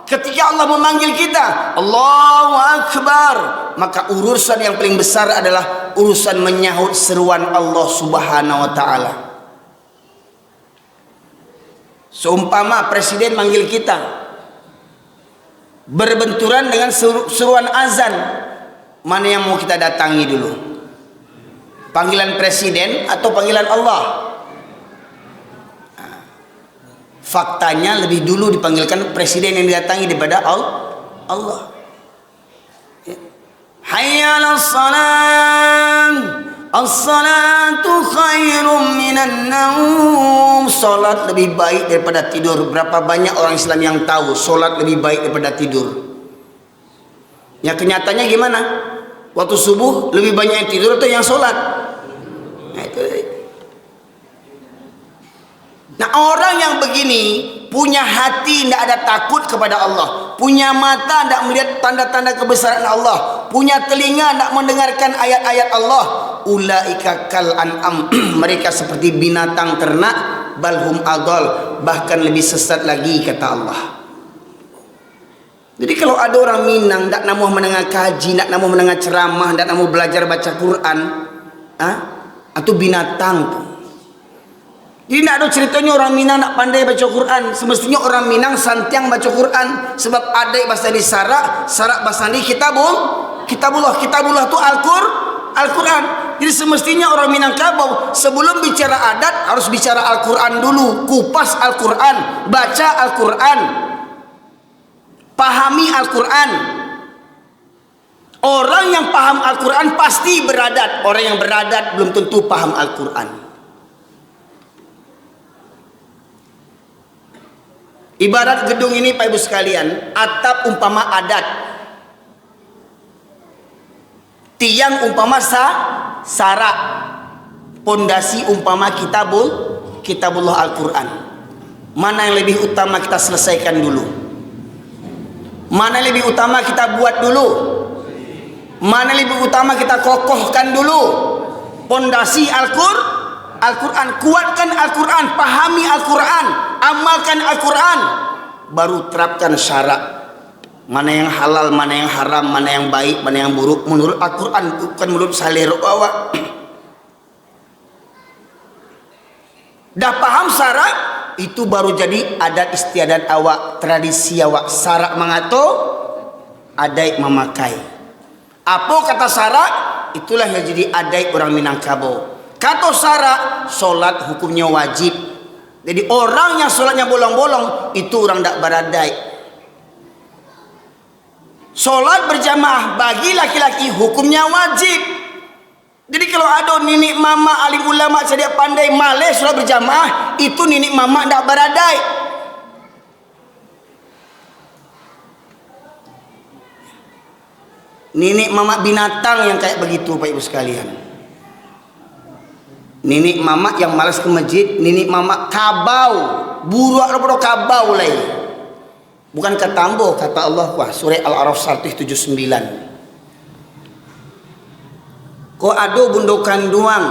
Ketika Allah memanggil kita, Allahu Akbar, maka urusan yang paling besar adalah urusan menyahut seruan Allah Subhanahu wa Ta'ala. Seumpama presiden manggil kita, berbenturan dengan seruan azan, mana yang mau kita datangi dulu? Panggilan presiden atau panggilan Allah? Faktanya lebih dulu dipanggilkan presiden yang didatangi daripada Allah. Hayya 'alas salam, as-salatu khairum minan naum. Salat lebih baik daripada tidur. Berapa banyak orang Islam yang tahu salat lebih baik daripada tidur? Ya, kenyataannya gimana? Waktu subuh lebih banyak yang tidur atau yang sholat? Nah, itu. Nah, orang yang begini punya hati tidak ada takut kepada Allah, punya mata tidak melihat tanda-tanda kebesaran Allah, punya telinga tidak mendengarkan ayat-ayat Allah. Ulaika kal an'am. Mereka seperti binatang ternak, balhum adol, bahkan lebih sesat lagi kata Allah. Jadi kalau ada orang Minang tak namuh menengah kaji, tak namuh menengah ceramah, tak namuh belajar baca Quran, atau binatang tu. Jadi tak ada ceritanya orang Minang nak pandai baca Quran. Semestinya orang Minang santiang baca Quran, sebab ada bahasa di Sarak bahasa di Kitabullah tu Al-Quran. Jadi semestinya orang Minangkabau sebelum bicara adat harus bicara Al-Quran dulu, kupas Al-Quran, baca Al-Quran, pahami Al-Quran. Orang yang paham Al-Quran pasti beradat. Orang yang beradat belum tentu paham Al-Quran. Ibarat gedung ini Pak Ibu sekalian, atap umpama adat, tiang umpama sarak, pondasi umpama kitabullah Al-Quran. Mana yang lebih utama kita selesaikan dulu? Mana yang lebih utama kita buat dulu? Mana yang lebih utama kita kokohkan dulu? Pondasi Al-Quran, kuatkan Al-Quran, pahami Al-Quran, amalkan Al-Quran, baru terapkan syarak. Mana yang halal, mana yang haram, mana yang baik, mana yang buruk menurut Al-Quran, bukan menurut selera awak. Dah paham syarak, itu baru jadi adat istiadat awak, tradisi awak. Syarak mengatur, adat memakai. Apa kata syarak? Itulah yang jadi adat orang Minangkabau. Kata syarak, solat hukumnya wajib. Jadi orang yang solatnya bolong-bolong itu orang tak beradai. Solat berjamaah bagi laki-laki hukumnya wajib. Jadi kalau ada nenek mama alim ulama cerdik pandai malas solat berjamaah, itu nenek mama tak beradai. Nenek mama binatang yang kayak begitu Pak Ibu sekalian. Nenek mama yang malas ke masjid, nenek mama kabau, buruk daripada kabau lain. Bukan ketambo kata Allah surah Al-A'raf 179. Kau ada bundukan duang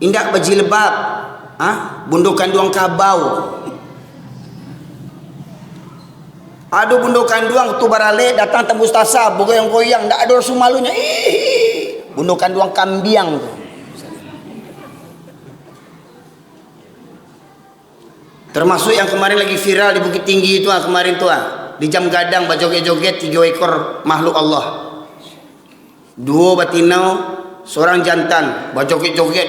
indak berjilbab, bundukan duang kabau. Ada bundukan duang tu barale datang tembus tasa bergoyang-goyang, ndak ada rasul malunya. Bundukan duang kambiang tu. Termasuk yang kemarin lagi viral di Bukit Tinggi itu kemarin tu di jam gadang berjoget-joget 3 ekor makhluk Allah. 2 batinau, seorang jantan berjoget-joget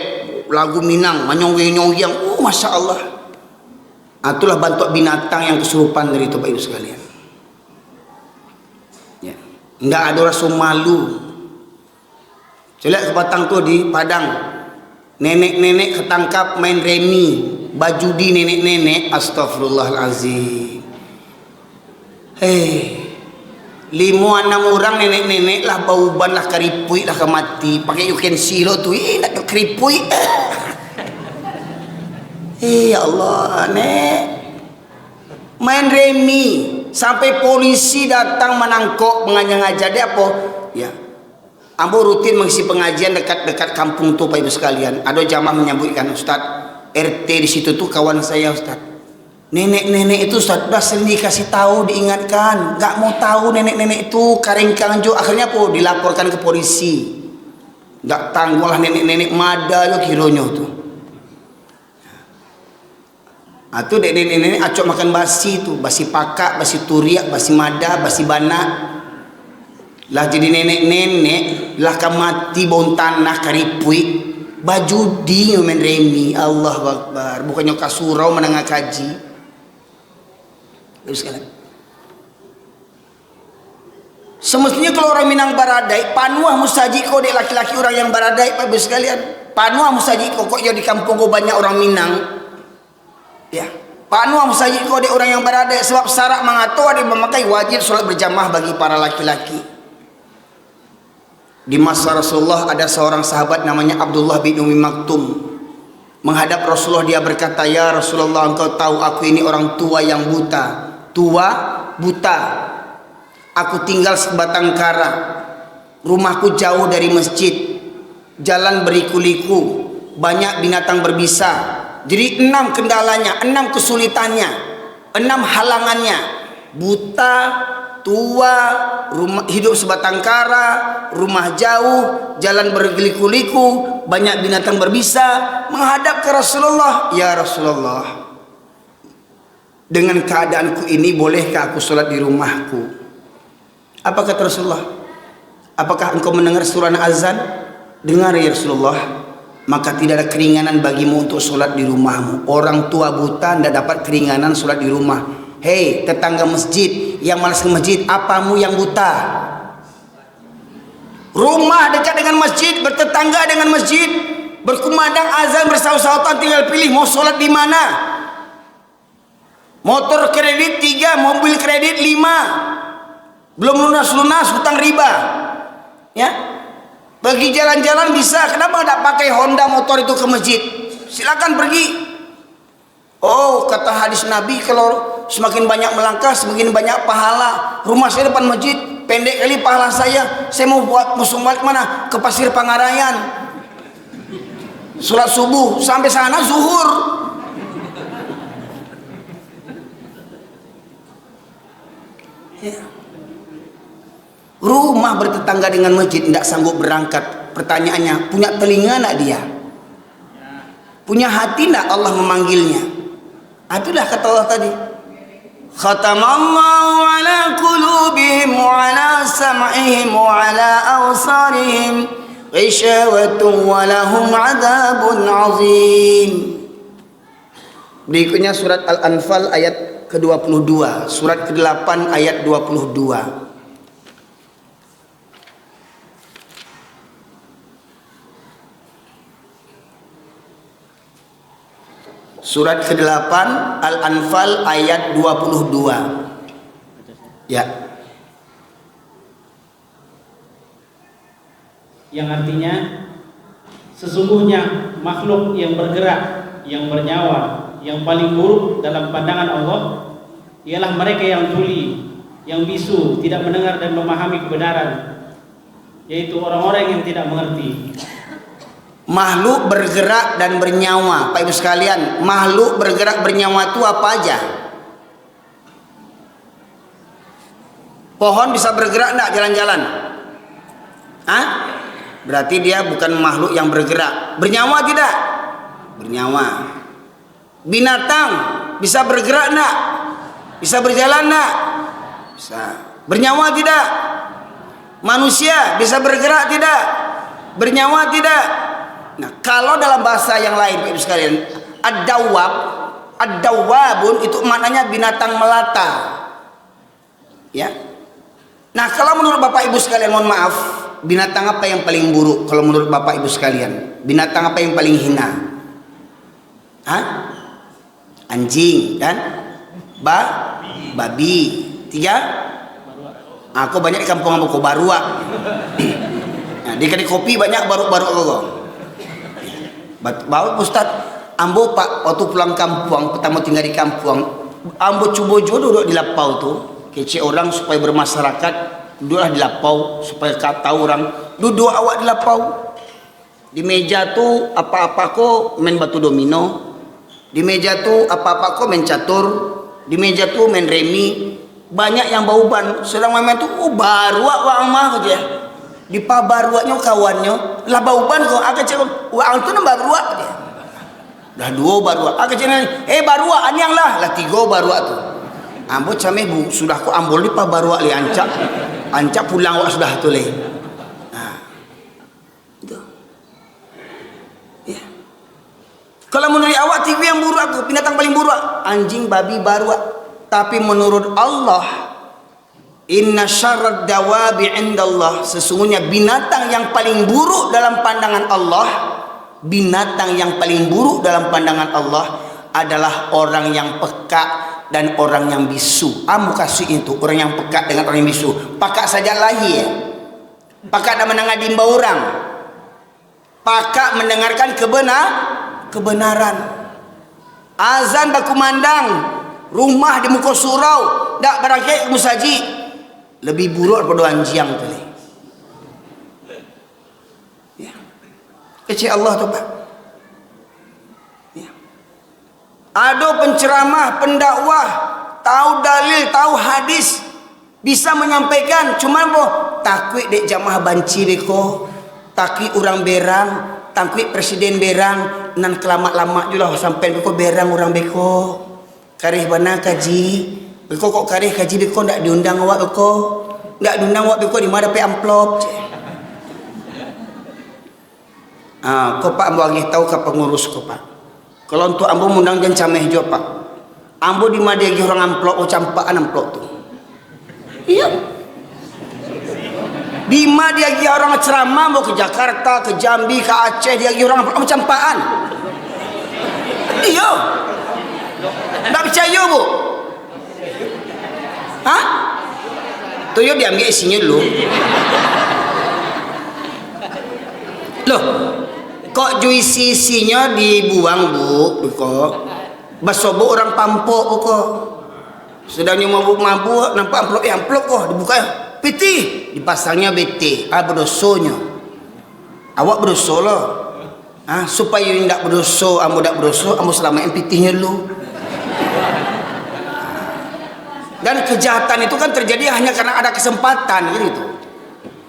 lagu Minang, manyong-nyong-yang. Masya Allah. Itulah bentuk binatang yang kesurupan dari itu Pak Ibu sekalian. Ya. Enggak ada rasa malu. Coba ke Batang tu di Padang, nenek-nenek ketangkap main remi, bajudi nenek-nenek. Astagfirullahalazim. 5-6 orang nenek-nenek lah bauban lah keripui lah kemati. Pakai you can see lo tu, nak keripui. Ya Allah, nek main remi sampai polisi datang menangkap mengajak dia apa? Ya, ambo rutin mengisi pengajian dekat-dekat kampung tu Pak Ibu sekalian. Ada jamaah menyambutkan Ustaz, RT di situ tuh kawan saya Ustaz. Nenek-nenek itu Ustaz dah sering dikasih tahu, diingatkan, nggak mau tahu nenek-nenek itu karingkang jo. Akhirnya apa? Dilaporkan ke polisi. Nggak tanggung lah nenek-nenek mada jo kironyo tuh. Itu nenek-nenek acok makan basi tu, basi pakak, basi turiak, basi mada, basi bana. Lah jadi nenek-nenek lah mati bau tanah karipui. Baju di main remi. Allahu Akbar. Bukannya kasurau menengah kaji. Terus sekalian. Semestinya kalau orang Minang baradai, panuah mustajiko dek laki-laki orang yang baradai Pak Ibu sekalian. Panuah mustajiko kok di kampung kok banyak orang Minang. Ya, panuah mustajiko dek orang yang baradai, sebab syarak mengatur ada memakai wajib solat berjamaah bagi para laki-laki. Di masa Rasulullah ada seorang sahabat namanya Abdullah bin Umi Maktum. Menghadap Rasulullah dia berkata, "Ya Rasulullah, engkau tahu aku ini orang tua yang buta. Tua, buta. Aku tinggal sebatang kara. Rumahku jauh dari masjid. Jalan beriku-liku. Banyak binatang berbisa. Jadi 6 kendalanya, 6 kesulitannya, 6 halangannya. Buta, tua, rumah hidup sebatang kara, rumah jauh, jalan berliku-liku, banyak binatang berbisa, menghadap ke Rasulullah. Ya Rasulullah, dengan keadaanku ini bolehkah aku sholat di rumahku? Apa kata Rasulullah? Apakah engkau mendengar suara azan? Dengar ya Rasulullah. Maka tidak ada keringanan bagimu untuk sholat di rumahmu. Orang tua buta tidak dapat keringanan sholat di rumah. Hei tetangga masjid yang malas ke masjid, apamu yang buta? Rumah dekat dengan masjid, bertetangga dengan masjid, berkumandang azan bersaut-sautan, tinggal pilih mau sholat di mana. Motor kredit 3, mobil kredit 5, belum lunas-lunas hutang riba. Ya, bagi jalan-jalan bisa, kenapa tidak pakai Honda motor itu ke masjid? Silakan pergi. Oh, kata hadis Nabi, kalau semakin banyak melangkah semakin banyak pahala. Rumah saya depan masjid, pendek kali pahala saya mau buat musuh balik mana? Ke Pasir Pangarayan, sholat subuh sampai sana zuhur. Ya. Rumah bertetangga dengan masjid, tidak sanggup berangkat. Pertanyaannya, punya telinga tidak dia? Punya hati tidak Allah memanggilnya? Itulah kata Allah tadi, khatamallahu ala qulubihim wa ala sam'ihim wa ala awsarihim ghishawatun wa lahum adabun azim. Berikutnya surat Al-Anfal ayat ke-22, surat ke-8 ayat 22. Surat ke-8 Al-Anfal ayat 22. Ya. Yang artinya, sesungguhnya makhluk yang bergerak, yang bernyawa, yang paling buruk dalam pandangan Allah ialah mereka yang tuli, yang bisu, tidak mendengar dan memahami kebenaran, yaitu orang-orang yang tidak mengerti. Makhluk bergerak dan bernyawa, Pak Ibu sekalian, makhluk bergerak bernyawa itu apa aja? Pohon bisa bergerak enggak jalan-jalan? Hah? Berarti dia bukan makhluk yang bergerak. Bernyawa tidak? Bernyawa. Binatang bisa bergerak enggak? Bisa berjalan enggak? Bisa. Bernyawa tidak? Manusia bisa bergerak tidak? Bernyawa tidak? Nah, kalau dalam bahasa yang lain, Bapak Ibu sekalian, ad-dawwabun itu maknanya binatang melata. Ya. Nah, kalau menurut Bapak Ibu sekalian, mohon maaf, binatang apa yang paling buruk kalau menurut Bapak Ibu sekalian? Binatang apa yang paling hina? Hah? Anjing dan babi. 3? Aku banyak di kampung aku barua. Nah, di kedai kopi banyak baru-baru aku. Bawa Ustaz, ambo Pak waktu pulang kampung, pertama tinggal di kampung, ambo coba duduk di lapau tu, kece orang supaya bermasyarakat, duduklah di lapau supaya tahu orang, duduk awak di lapau. Di meja tu apa-apa ko main batu domino, di meja tu apa-apa ko main catur, di meja tu main remi, banyak yang bau ban, sedang main tu baru awak mah aja. Di pabaruaknya kawannya lah bau ban kok agak cakap wang tu nambah baruak dia dah 2 baruak agak cakap baruak anyang lah 3 baruak tu ambo cameh bu sudah ku ambol di pabaruak li ancak pulang wak sudah tu le. Nah itu ya. Kalau menurut awak TV yang buruk aku binatang paling buruk anjing babi baruak, tapi menurut Allah inna syarrad dawabi indallah, sesungguhnya binatang yang paling buruk dalam pandangan Allah, binatang yang paling buruk dalam pandangan Allah adalah orang yang peka dan orang yang bisu. Amu kasih itu orang yang peka dengan orang yang bisu. Pakak saja lahir, pakak dan mendengar dimba orang, pakak mendengarkan kebenaran. Azan bakumandang, rumah di muka surau, dak barangkali musaji. Lebih buruk daripada anjing tu ni. Ya. Kecil Allah tu Pak. Ya. Ada penceramah, pendakwah, tahu dalil, tahu hadis, bisa menyampaikan, cuman takut dek jamaah banci deko, takut orang berang, takut presiden berang, nan kelamak-lamak juga sampai beko berang orang beko. Karih bana kaji, beko kok karih kaji beko ndak diundang awak beko, ndak diundang awak beko di mana pe amplop. Kau pak ambo lagi tahu ke pengurus kau pak. Kalau untuk ambo mundang dan cameh jo pak. Ambo di mana dia orang amplop, campaan amplop tu. Iya. Di mana dia orang ceramah, mau ke Jakarta, ke Jambi, ke Aceh, dia orang amplop campaan. Iya. Tak percaya bu? Hah? Tu yo diambil isinya dulu. Loh, kok juisi isinya dibuang bu? Kok basobo orang pampok kok. Sedangnya mabuk-mabuk nampak amplop kok dibuka piti dipasangnya BT. Berdosonya. Awak berdosa lah. Supaya tidak berdosa, ambo tidak berdosa, ambo selamain pitihnya dulu. Dan kejahatan itu kan terjadi hanya karena ada kesempatan gitu.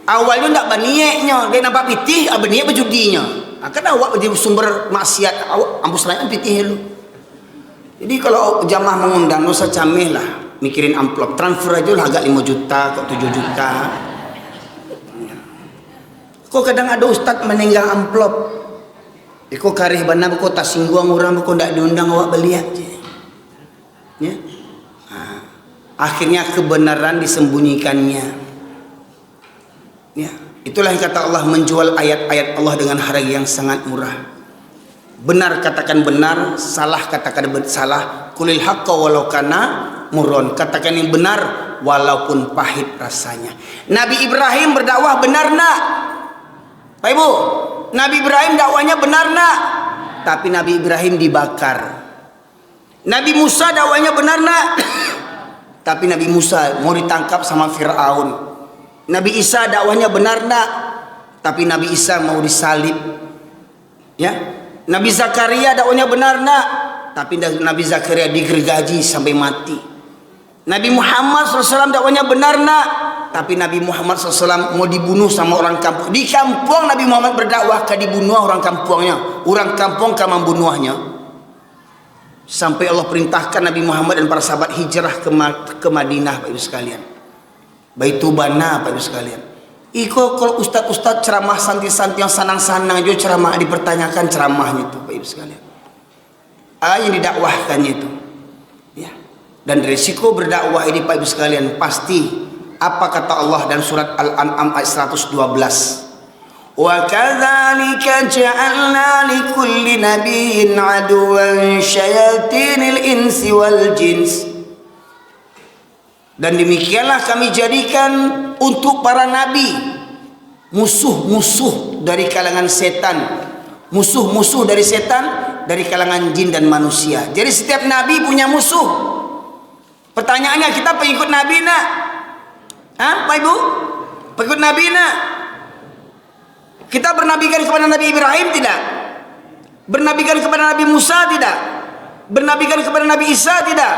Awalnya tidak banieknya, dia nampak pitih, baniek berjudinya. Karena awak jadi sumber maksiat, awak ambo selamain pitihnya dulu. Jadi kalau jamaah mengundang, usah camih lah, mikirin amplop, transfer aja lah agak 5 juta, kok 7 juta. Kok kadang ada ustad meninggal amplop. Kok karih bana, kok tak singgung orang, kok tak diundang awak beli aja. Ya? Akhirnya kebenaran disembunyikannya. Ya, itulah yang kata Allah, menjual ayat-ayat Allah dengan harga yang sangat murah. Benar katakan benar, salah katakan salah. Kulil haqqa walau kana murron. Katakan yang benar walaupun pahit rasanya. Nabi Ibrahim berdakwah benar nak? Pak Ibu, Nabi Ibrahim dakwanya benar nak? Tapi Nabi Ibrahim dibakar. Nabi Musa dakwanya benar nak? Tapi Nabi Musa mau ditangkap sama Fir'aun. Nabi Isa dakwanya benar nak? Tapi Nabi Isa mau disalib. Ya. Nabi Zakaria dakwanya benar nak? Tapi Nabi Zakaria digergaji sampai mati. Nabi Muhammad SAW dakwanya benar nak? Tapi Nabi Muhammad SAW mau dibunuh sama orang kampung. Di kampung Nabi Muhammad berdakwah, dibunuh orang kampungnya. Orang kampung ke membunuhnya. Sampai Allah perintahkan Nabi Muhammad dan para sahabat hijrah ke Madinah, Pak Ibu sekalian. Baitubana, Pak Ibu sekalian. Iko kalau ustad-ustad ceramah santi-santi yang sanang-sanang juga ceramah dipertanyakan ceramahnya itu, Pak Ibu sekalian. Yang didakwahkannya itu. Ya. Dan risiko berdakwah ini, Pak Ibu sekalian, pasti apa kata Allah dan surat Al-An'am ayat 112. Wa kadzalika ja'alna likulli nabiyyin aduwwan syayatinil insi wal jins. Dan demikianlah kami jadikan untuk para nabi musuh-musuh dari kalangan setan, musuh-musuh dari setan dari kalangan jin dan manusia. Jadi setiap nabi punya musuh. Pertanyaannya, kita pengikut nabi nak? Pak Ibu? Pengikut nabi nak? Kita bernabikan kepada Nabi Ibrahim tidak? Bernabikan kepada Nabi Musa tidak? Bernabikan kepada Nabi Isa tidak?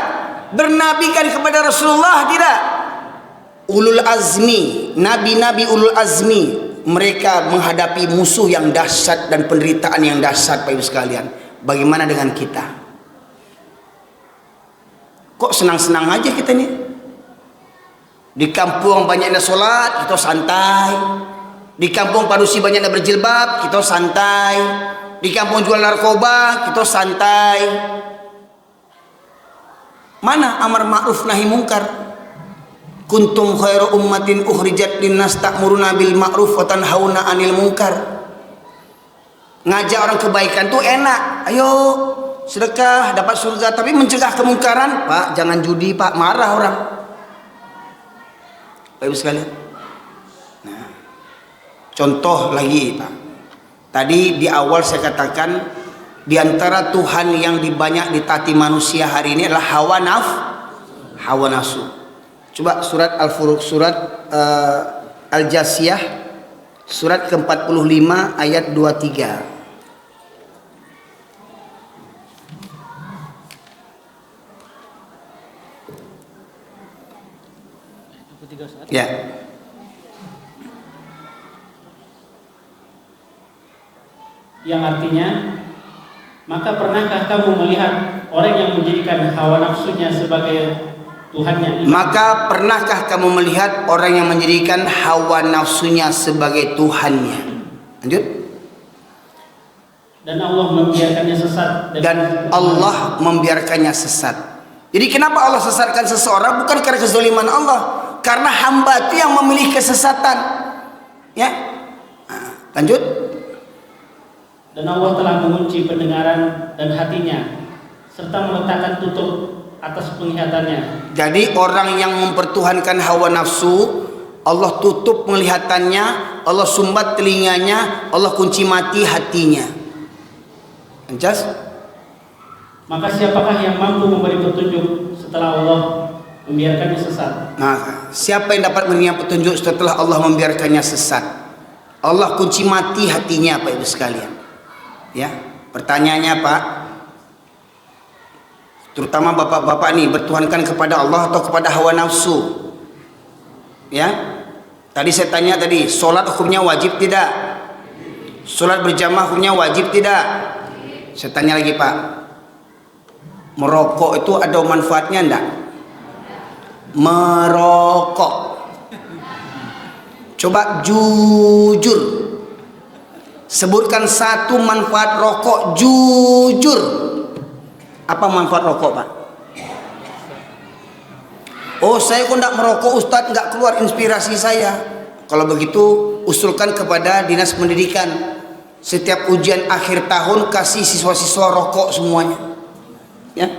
Bernabikan kepada Rasulullah tidak? Ulul azmi, nabi-nabi ulul azmi, mereka menghadapi musuh yang dahsyat dan penderitaan yang dahsyat, Pak Ibu sekalian. Bagaimana dengan kita? Kok senang-senang aja kita nih? Di kampung banyaknya sholat, kita santai. Di kampung padusi banyaknya berjilbab, kita santai. Di kampung jual narkoba, kita santai. Mana amar ma'ruf nahi mungkar? Kuntum khairu ummatin ukhrijat linnas ta'muruna bil ma'ruf wa tanhauna 'anil munkar. Ngajak orang kebaikan tuh enak. Ayo sedekah dapat surga, tapi mencegah kemungkaran, Pak, jangan judi, Pak, marah orang. Pak Ibu sekalian. Nah, contoh lagi, Pak. Tadi di awal saya katakan, di antara Tuhan yang banyak ditaati manusia hari ini adalah hawa nafsu. Coba surat Al-Furuq, surat Al-Jasiyah, surat ke-45 ayat 23. Ya. Yang artinya, maka pernahkah kamu melihat orang yang menjadikan hawa nafsunya sebagai Tuhannya? Maka pernahkah kamu melihat orang yang menjadikan hawa nafsunya sebagai Tuhannya? Lanjut. Dan Allah membiarkannya sesat. Dan Allah membiarkannya sesat. Jadi kenapa Allah sesatkan seseorang? Bukan karena kezaliman Allah, karena hamba itu yang memilih kesesatan. Ya. Lanjut. Dan Allah telah mengunci pendengaran dan hatinya, serta meletakkan tutup atas penglihatannya. Jadi orang yang mempertuhankan hawa nafsu, Allah tutup penglihatannya, Allah sumbat telinganya, Allah kunci mati hatinya. Jelas? Maka siapakah yang mampu memberi petunjuk setelah Allah membiarkannya sesat? Nah, siapa yang dapat memberikan petunjuk setelah Allah membiarkannya sesat? Allah kunci mati hatinya, Pak Ibu sekalian. Ya, pertanyaannya Pak, terutama bapak-bapak nih, bertuhankan kepada Allah atau kepada hawa nafsu? Ya, tadi saya tanya tadi, sholat hukumnya wajib tidak? Sholat berjamaah hukumnya wajib tidak? Saya tanya lagi Pak, merokok itu ada manfaatnya enggak? Merokok, coba jujur, sebutkan satu manfaat rokok, jujur. Apa manfaat rokok Pak? Oh, saya kok enggak merokok Ustadz, enggak keluar inspirasi saya. Kalau begitu usulkan kepada Dinas Pendidikan, setiap ujian akhir tahun kasih siswa-siswa rokok semuanya. Ya.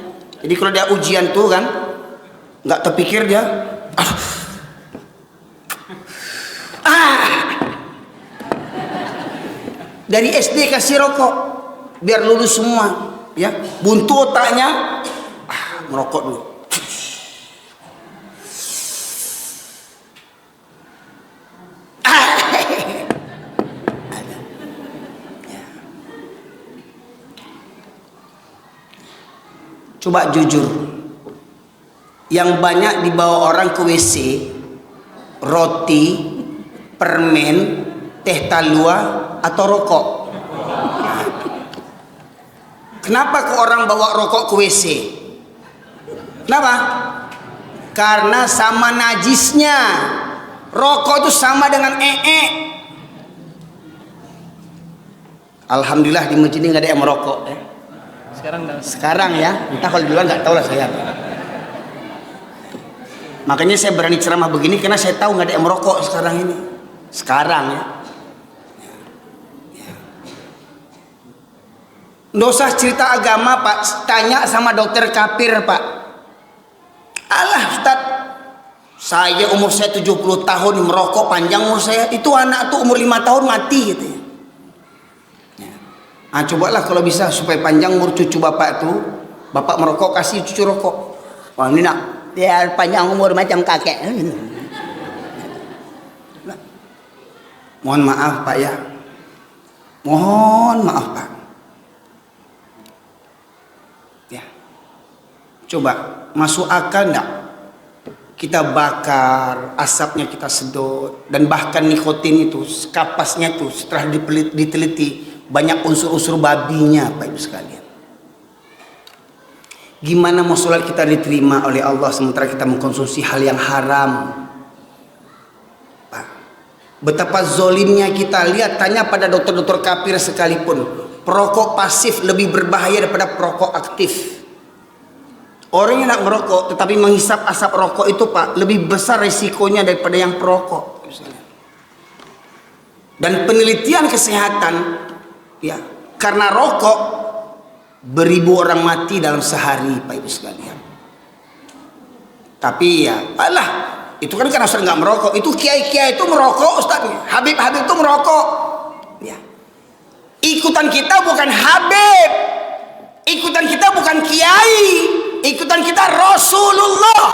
Jadi kalau dia ujian tuh kan nggak terpikir dia dari SD kasih rokok biar lulus semua, ya. Buntu otaknya, merokok dulu. Coba jujur, yang banyak dibawa orang ke WC, roti, permen, teh talua, atau rokok? Kenapa ke orang bawa rokok ke WC? Kenapa? Karena sama najisnya. Rokok itu sama dengan Alhamdulillah di masjid ini nggak ada yang merokok. Sekarang ya, entah kalau duluan nggak tahu lah saya. Makanya saya berani ceramah begini karena saya tahu nggak ada yang merokok sekarang ini. Sekarang ya. Nggak usah cerita agama Pak, tanya sama dokter kafir Pak. Alah Ustaz, saya umur saya 70 tahun merokok panjang umur saya. Itu anak tuh umur 5 tahun mati gitu ya. Nah, cobalah kalau bisa supaya panjang umur cucu bapak tuh, bapak merokok kasih cucu rokok. Wah ini nak, dia panjang umur macam kakek. Mohon maaf Pak ya, mohon maaf Pak. Ya, coba masuk akal enggak? Kita bakar, asapnya kita sedot, dan bahkan nikotin itu, kapasnya tuh setelah diteliti banyak unsur-unsur babinya Pak Ibu sekalian. Gimana mau sholat kita diterima oleh Allah sementara kita mengkonsumsi hal yang haram? Pak, betapa zolimnya kita. Lihat, tanya pada dokter-dokter kafir sekalipun, perokok pasif lebih berbahaya daripada perokok aktif. Orang yang nak merokok tetapi menghisap asap rokok itu Pak, lebih besar resikonya daripada yang perokok. Dan penelitian kesehatan, ya, karena rokok beribu orang mati dalam sehari Pak Ibu sekalian. Tapi ya, alah, itu kan karena Ustaz nggak merokok. Itu kiai-kiai itu merokok Ustaz. Habib-habib itu merokok. Ya. Ikutan kita bukan Habib, ikutan kita bukan kiai, ikutan kita Rasulullah.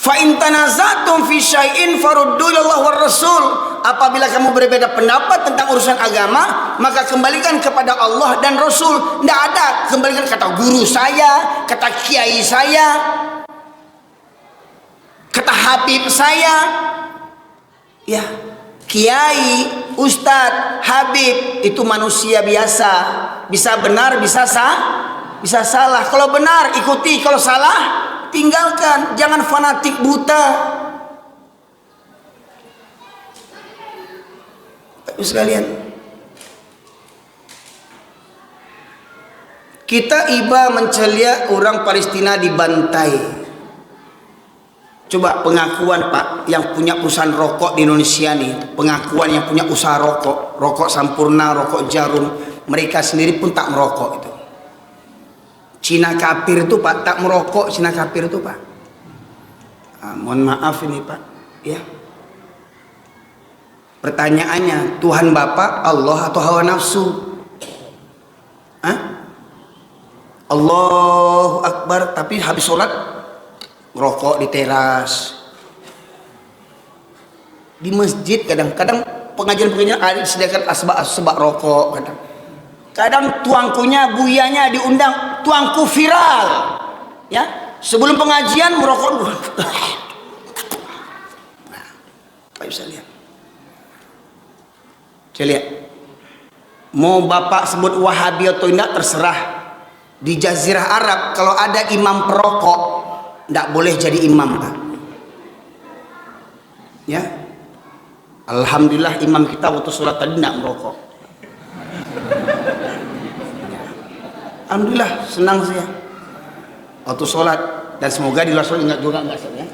Fa in tanazatum fi syai'in faruddu ilallah war rasul. Apabila kamu berbeda pendapat tentang urusan agama, maka kembalikan kepada Allah dan Rasul. Tidak ada kembalikan kata guru saya, kata kiai saya. Kata Habib saya, ya, kiai, ustadz, habib itu manusia biasa, bisa benar, bisa salah. Kalau benar ikuti, kalau salah tinggalkan. Jangan fanatik buta. Bapak sekalian, kita iba mencelia orang Palestina dibantai. Coba pengakuan Pak yang punya perusahaan rokok di Indonesia nih, pengakuan yang punya usaha rokok Sampurna, rokok Jarum, mereka sendiri pun tak merokok itu. Cina kafir itu Pak, tak merokok Cina kafir itu Pak. Mohon maaf ini Pak, ya. Pertanyaannya, Tuhan Bapak Allah atau hawa nafsu? Allahu Akbar, tapi habis sholat ngerokok di teras, di masjid. Kadang-kadang pengajian ada disediakan asbak rokok. Kadang tuangkunya, buyanya diundang, tuangku viral, ya, sebelum pengajian merokok dulu. Nah, Pak bisa lihat. Saya lihat, mau Bapak sebut Wahabi atau tidak terserah. Di Jazirah Arab kalau ada imam perokok, tidak boleh jadi imam Pak. Ya, alhamdulillah imam kita waktu sholat tadi tidak merokok. Alhamdulillah, senang saya waktu sholat, dan semoga di luar sholat ingat juga enggak ya.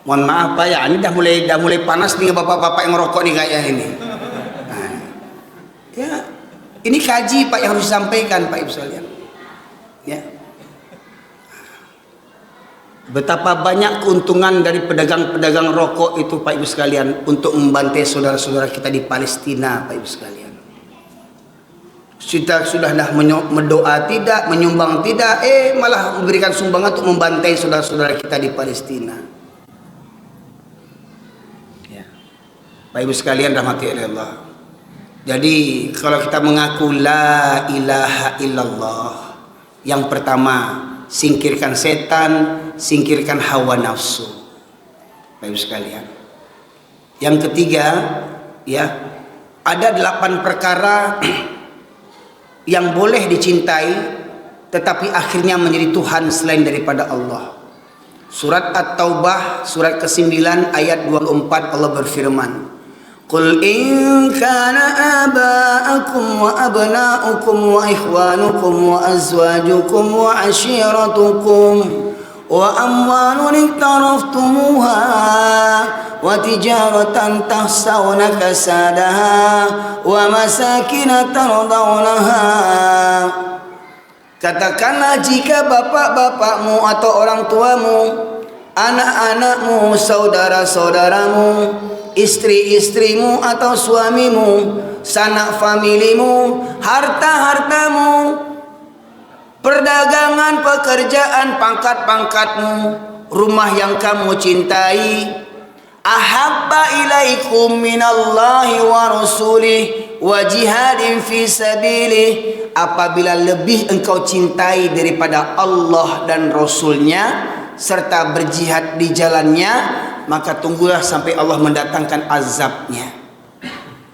Mohon maaf Pak ya, ini dah mulai panas nih bapak-bapak yang merokok nih kayak ini. Ya, ini kaji Pak yang harus disampaikan Pak Ibu sekalian. Ya. Betapa banyak keuntungan dari pedagang-pedagang rokok itu Pak Ibu sekalian untuk membantai saudara-saudara kita di Palestina Pak Ibu sekalian. Kita sudah mendoa tidak, menyumbang tidak, malah memberikan sumbangan untuk membantai saudara-saudara kita di Palestina. Ya. Pak Ibu sekalian rahmati Allah. Jadi kalau kita mengaku la ilaha illallah, yang pertama singkirkan setan, singkirkan hawa nafsu. Bapak Ibu sekalian. Yang ketiga, ya, ada 8 perkara yang boleh dicintai tetapi akhirnya menjadi Tuhan selain daripada Allah. Surat At-Taubah surat ke-9 ayat 24 Allah berfirman, Qul in kana aba'akum wa abna'ukum wa ikhwanukum wa azwajukum wa ashiratukum wa amwalun iktaraftumuha wa tijaratan tahsawna kasadaha wa masakin tardawnaha. Katakanlah jika bapak-bapakmu atau orang tuamu, anak-anakmu, saudara-saudaramu, istri-istrimu atau suamimu, sanak familimu, harta-hartamu, perdagangan, pekerjaan, pangkat-pangkatmu, rumah yang kamu cintai, ahabba ilaikum minallahi wa rasulih wa jihadin fi sabilih, apabila lebih engkau cintai daripada Allah dan Rasulnya serta berjihad di jalannya, maka tunggulah sampai Allah mendatangkan azabnya.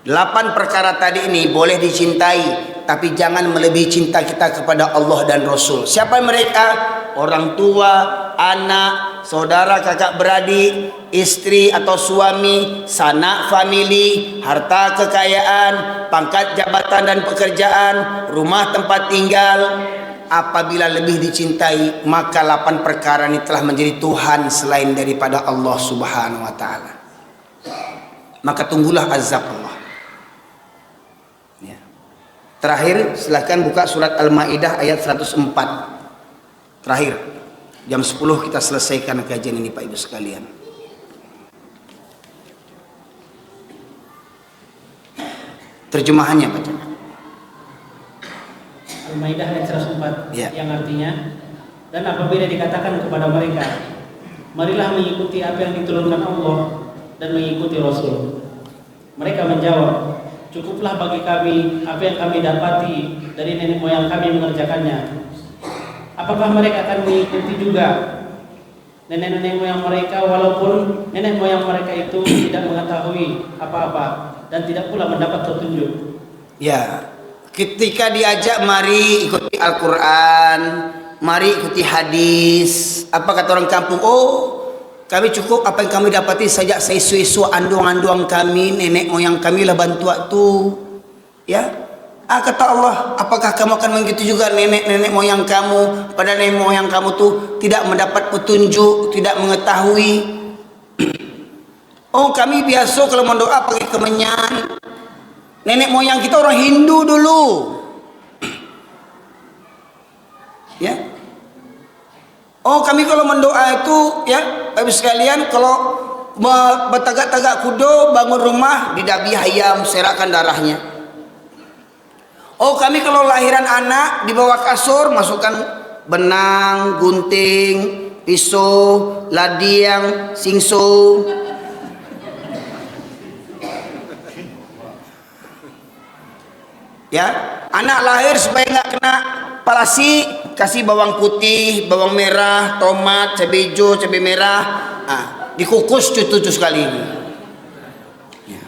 8 perkara tadi ini boleh dicintai, tapi jangan melebihi cinta kita kepada Allah dan Rasul. Siapa mereka? Orang tua, anak, saudara, kakak beradik, istri atau suami, sanak famili, harta kekayaan, pangkat jabatan dan pekerjaan, rumah tempat tinggal. Apabila lebih dicintai, maka 8 perkara ini telah menjadi Tuhan selain daripada Allah Subhanahu wa taala. Maka tunggulah azab Allah. Ya. Terakhir, silakan buka surat Al-Maidah ayat 104. Terakhir, jam 10 kita selesaikan kajian ini Pak Ibu sekalian. Terjemahannya baca. Al-Maidah ayat 104 ya. Yang artinya, dan apabila dikatakan kepada mereka, marilah mengikuti apa yang diturunkan Allah dan mengikuti Rasul, mereka menjawab, cukuplah bagi kami apa yang kami dapati dari nenek moyang kami mengerjakannya. Apakah mereka akan mengikuti juga nenek-nenek moyang mereka, walaupun nenek moyang mereka itu tidak mengetahui apa-apa dan tidak pula mendapat petunjuk? Ya, ketika diajak mari ikuti Al-Quran, mari ikuti hadis, apa kata orang kampung? Oh, kami cukup apa yang kami dapati sejak seisu-isu anduang-anduang kami, nenek moyang kami lah bantu tu. Ya, kata Allah, apakah kamu akan mengikuti juga nenek-nenek moyang kamu? Pada nenek moyang kamu tu tidak mendapat petunjuk, tidak mengetahui. Oh, kami biasa kalau mendoa pakai kemenyan. Nenek moyang kita orang Hindu dulu. Ya. Oh, kami kalau mendoa itu, ya, Bapak sekalian, kalau bertagak-tagak kudo bangun rumah, didabi ayam, serahkan darahnya. Oh, kami kalau lahiran anak di bawah kasur, masukkan benang, gunting, pisau, ladiang, singso. Ya, anak lahir supaya nggak kena palasi, kasih bawang putih, bawang merah, tomat, cabai hijau, cabai merah, dikukus cucu-cucu sekali ini. Ya.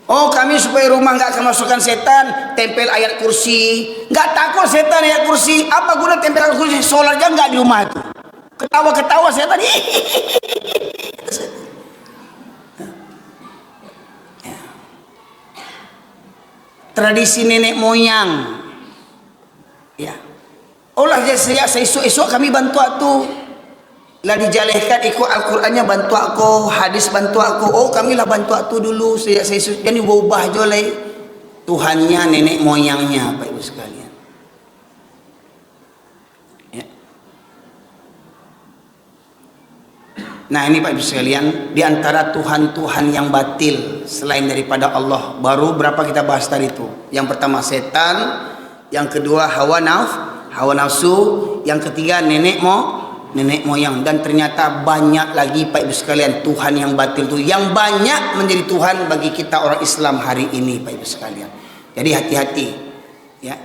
Oh, kami supaya rumah nggak kemasukan setan, tempel ayat kursi. Nggak takut setan ayat kursi. Apa guna tempel ayat kursi? Sholat aja nggak di rumah itu. Ketawa-ketawa setan. Tradisi nenek moyang, ya. Olah saya esok kami bantu aku, lah dijalehkan ikut Al-Qurannya bantu aku, hadis bantu aku. Oh, kami lah bantu aku dulu sejak esok. Jadi berubah jolai Tuhannya nenek moyangnya, Bapak Ibu sekalian. Ya. Nah, ini Pak Ibu sekalian, di antara Tuhan-Tuhan yang batil selain daripada Allah, baru berapa kita bahas tadi itu. Yang pertama setan, yang kedua hawa nafsu, yang ketiga nenek moyang, dan ternyata banyak lagi Pak Ibu sekalian Tuhan yang batil itu yang banyak menjadi Tuhan bagi kita orang Islam hari ini, Pak Ibu sekalian. Jadi hati-hati, ya.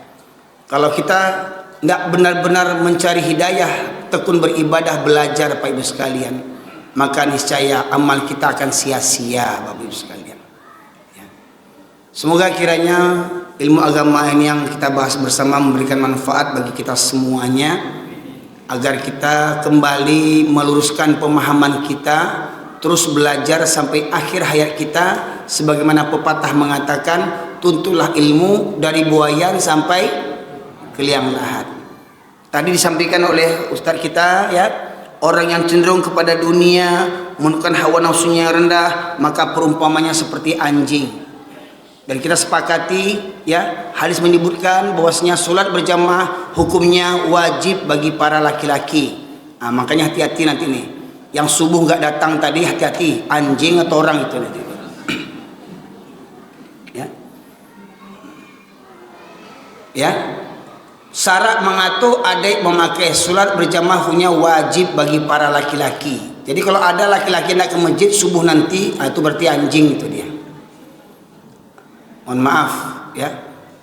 Kalau kita nggak benar-benar mencari hidayah, tekun beribadah, belajar Pak Ibu sekalian, maka niscaya amal kita akan sia-sia, Bapak Ibu sekalian. Ya. Semoga kiranya ilmu agama ini yang kita bahas bersama memberikan manfaat bagi kita semuanya, agar kita kembali meluruskan pemahaman kita, terus belajar sampai akhir hayat kita, sebagaimana pepatah mengatakan, tuntulah ilmu dari buayan sampai ke liang lahat. Tadi disampaikan oleh Ustadz kita, ya, orang yang cenderung kepada dunia, menunjukkan hawa nafsunya rendah, maka perumpamannya seperti anjing. Dan kita sepakati, ya, hadis menyebutkan bahwasanya salat berjamaah hukumnya wajib bagi para laki-laki. Makanya hati-hati nanti nih, yang subuh nggak datang tadi, hati-hati, anjing atau orang itu nanti. Ya, ya. Syarat mengatur adik memakai salat berjamaah hukumnya wajib bagi para laki-laki. Jadi kalau ada laki-laki nak ke masjid subuh nanti, itu berarti anjing itu dia. Mohon maaf, ya.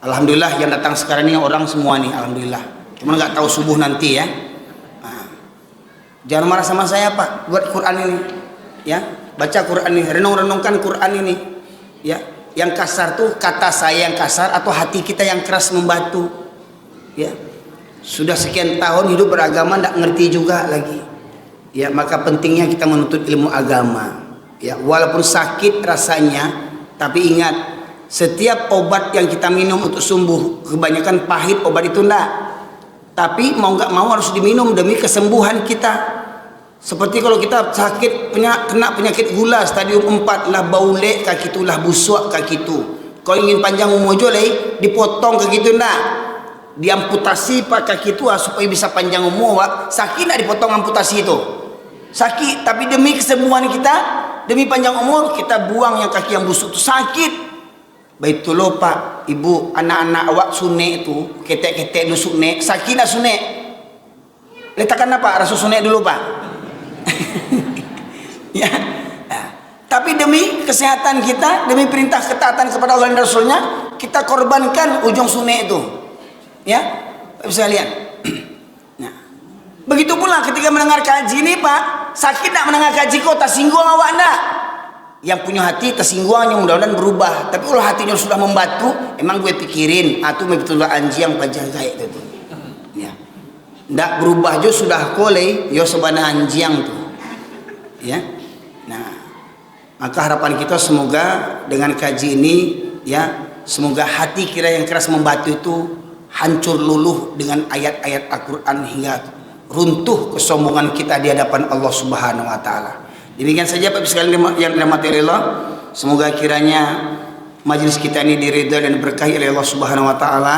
Alhamdulillah yang datang sekarang ini orang semua nih, alhamdulillah. Cuma nggak tahu subuh nanti, ya. Jangan marah sama saya, Pak. Buat Quran ini, ya. Baca Quran ini, renung-renungkan Quran ini, ya. Yang kasar tuh kata saya yang kasar atau hati kita yang keras membatu. Ya, sudah sekian tahun hidup beragama tidak ngerti juga lagi. Ya, maka pentingnya kita menuntut ilmu agama. Ya, walaupun sakit rasanya, tapi ingat, setiap obat yang kita minum untuk sembuh, kebanyakan pahit obat itu enggak. Tapi mau nggak mau harus diminum demi kesembuhan kita. Seperti kalau kita sakit kena penyakit gula stadium 4, lah baulek kaki itu, lah busuk kaki itu. Kalau ingin panjang umur jolai, dipotong kaki itu enggak. Diamputasi pak kaki itu supaya bisa panjang umur, Pak. Sakit nak dipotong amputasi itu? Sakit, tapi demi kesembuhan kita, demi panjang umur, kita buang yang kaki yang busuk itu. Sakit. Baik tu loh Pak, Ibu, anak-anak awak sunek itu, ketek-ketek dulu sunek, sakit nak sunek. Letakkan apa? Rasa sunek dulu Pak. Ya. Nah, Tapi demi kesehatan kita, demi perintah ketaatan kepada Allah dan Rasulnya, kita korbankan ujung sunnah itu. Ya, bisa lihat. Nah, begitu pula ketika mendengar kaji ini, Pak, sakit tak mendengar kaji kok, tersinggung awak enggak? Yang punya hati tersinggung, yang mudah-mudahan berubah. Tapi kalau hatinya sudah membatu, emang gue pikirin, atuh betul anjing pajang kayak itu. Ya. Ndak berubah jo sudah kole, yo sebana anjing tuh. Ya. Nah, maka harapan kita semoga dengan kaji ini, ya, semoga hati kita yang keras membatu itu hancur luluh dengan ayat-ayat Al-Quran hingga runtuh kesombongan kita di hadapan Allah Subhanahu wa taala. Demikian saja Bapak sekalian yang dirahmati Allah. Semoga kiranya majelis kita ini diridha dan berkahi oleh Allah Subhanahu wa taala.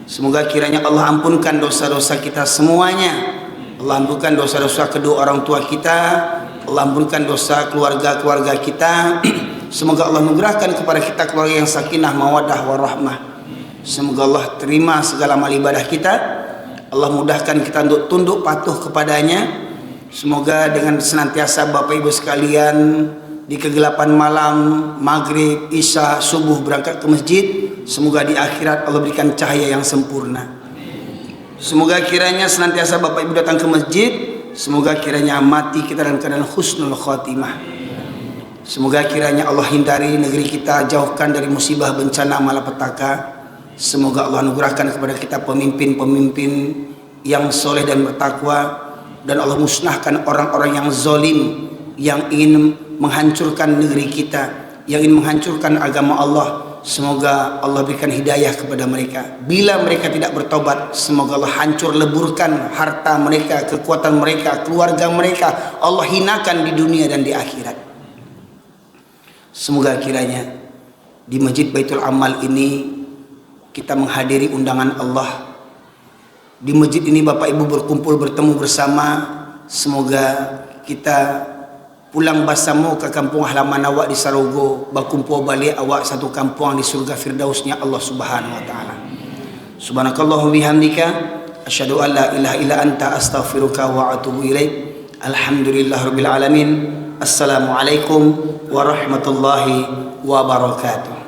Semoga kiranya Allah ampunkan dosa-dosa kita semuanya. Allah ampunkan dosa-dosa kedua orang tua kita. Allah ampunkan dosa keluarga-keluarga kita. Semoga Allah anugerahkan kepada kita keluarga yang sakinah, mawaddah, warahmah. Semoga Allah terima segala amal ibadah kita. Allah mudahkan kita untuk tunduk patuh kepadanya. Semoga dengan senantiasa Bapak Ibu sekalian di kegelapan malam, maghrib, isya, subuh berangkat ke masjid, semoga di akhirat Allah berikan cahaya yang sempurna. Semoga kiranya senantiasa Bapak Ibu datang ke masjid, semoga kiranya mati kita dalam keadaan husnul khotimah. Semoga kiranya Allah hindari negeri kita, jauhkan dari musibah, bencana, malapetaka. Semoga Allah anugerahkan kepada kita pemimpin-pemimpin yang soleh dan bertakwa, dan Allah musnahkan orang-orang yang zalim, yang ingin menghancurkan negeri kita, yang ingin menghancurkan agama Allah. Semoga Allah berikan hidayah kepada mereka. Bila mereka tidak bertobat, semoga Allah hancur leburkan harta mereka, kekuatan mereka, keluarga mereka. Allah hinakan di dunia dan di akhirat. Semoga kiranya di Masjid Baitul Amal ini kita menghadiri undangan Allah. Di masjid ini Bapak Ibu berkumpul bertemu bersama. Semoga kita pulang basamu ke kampung halaman awak di Sarogo, bakumpul balik awak satu kampung di surga firdausnya Allah Subhanahu wa taala. Subhanakallahumma bihamdika asyhadu an la ilaha illa anta astaghfiruka wa atubu ilaik. Alhamdulillahirabbil alamin. Assalamualaikum warahmatullahi wabarakatuh.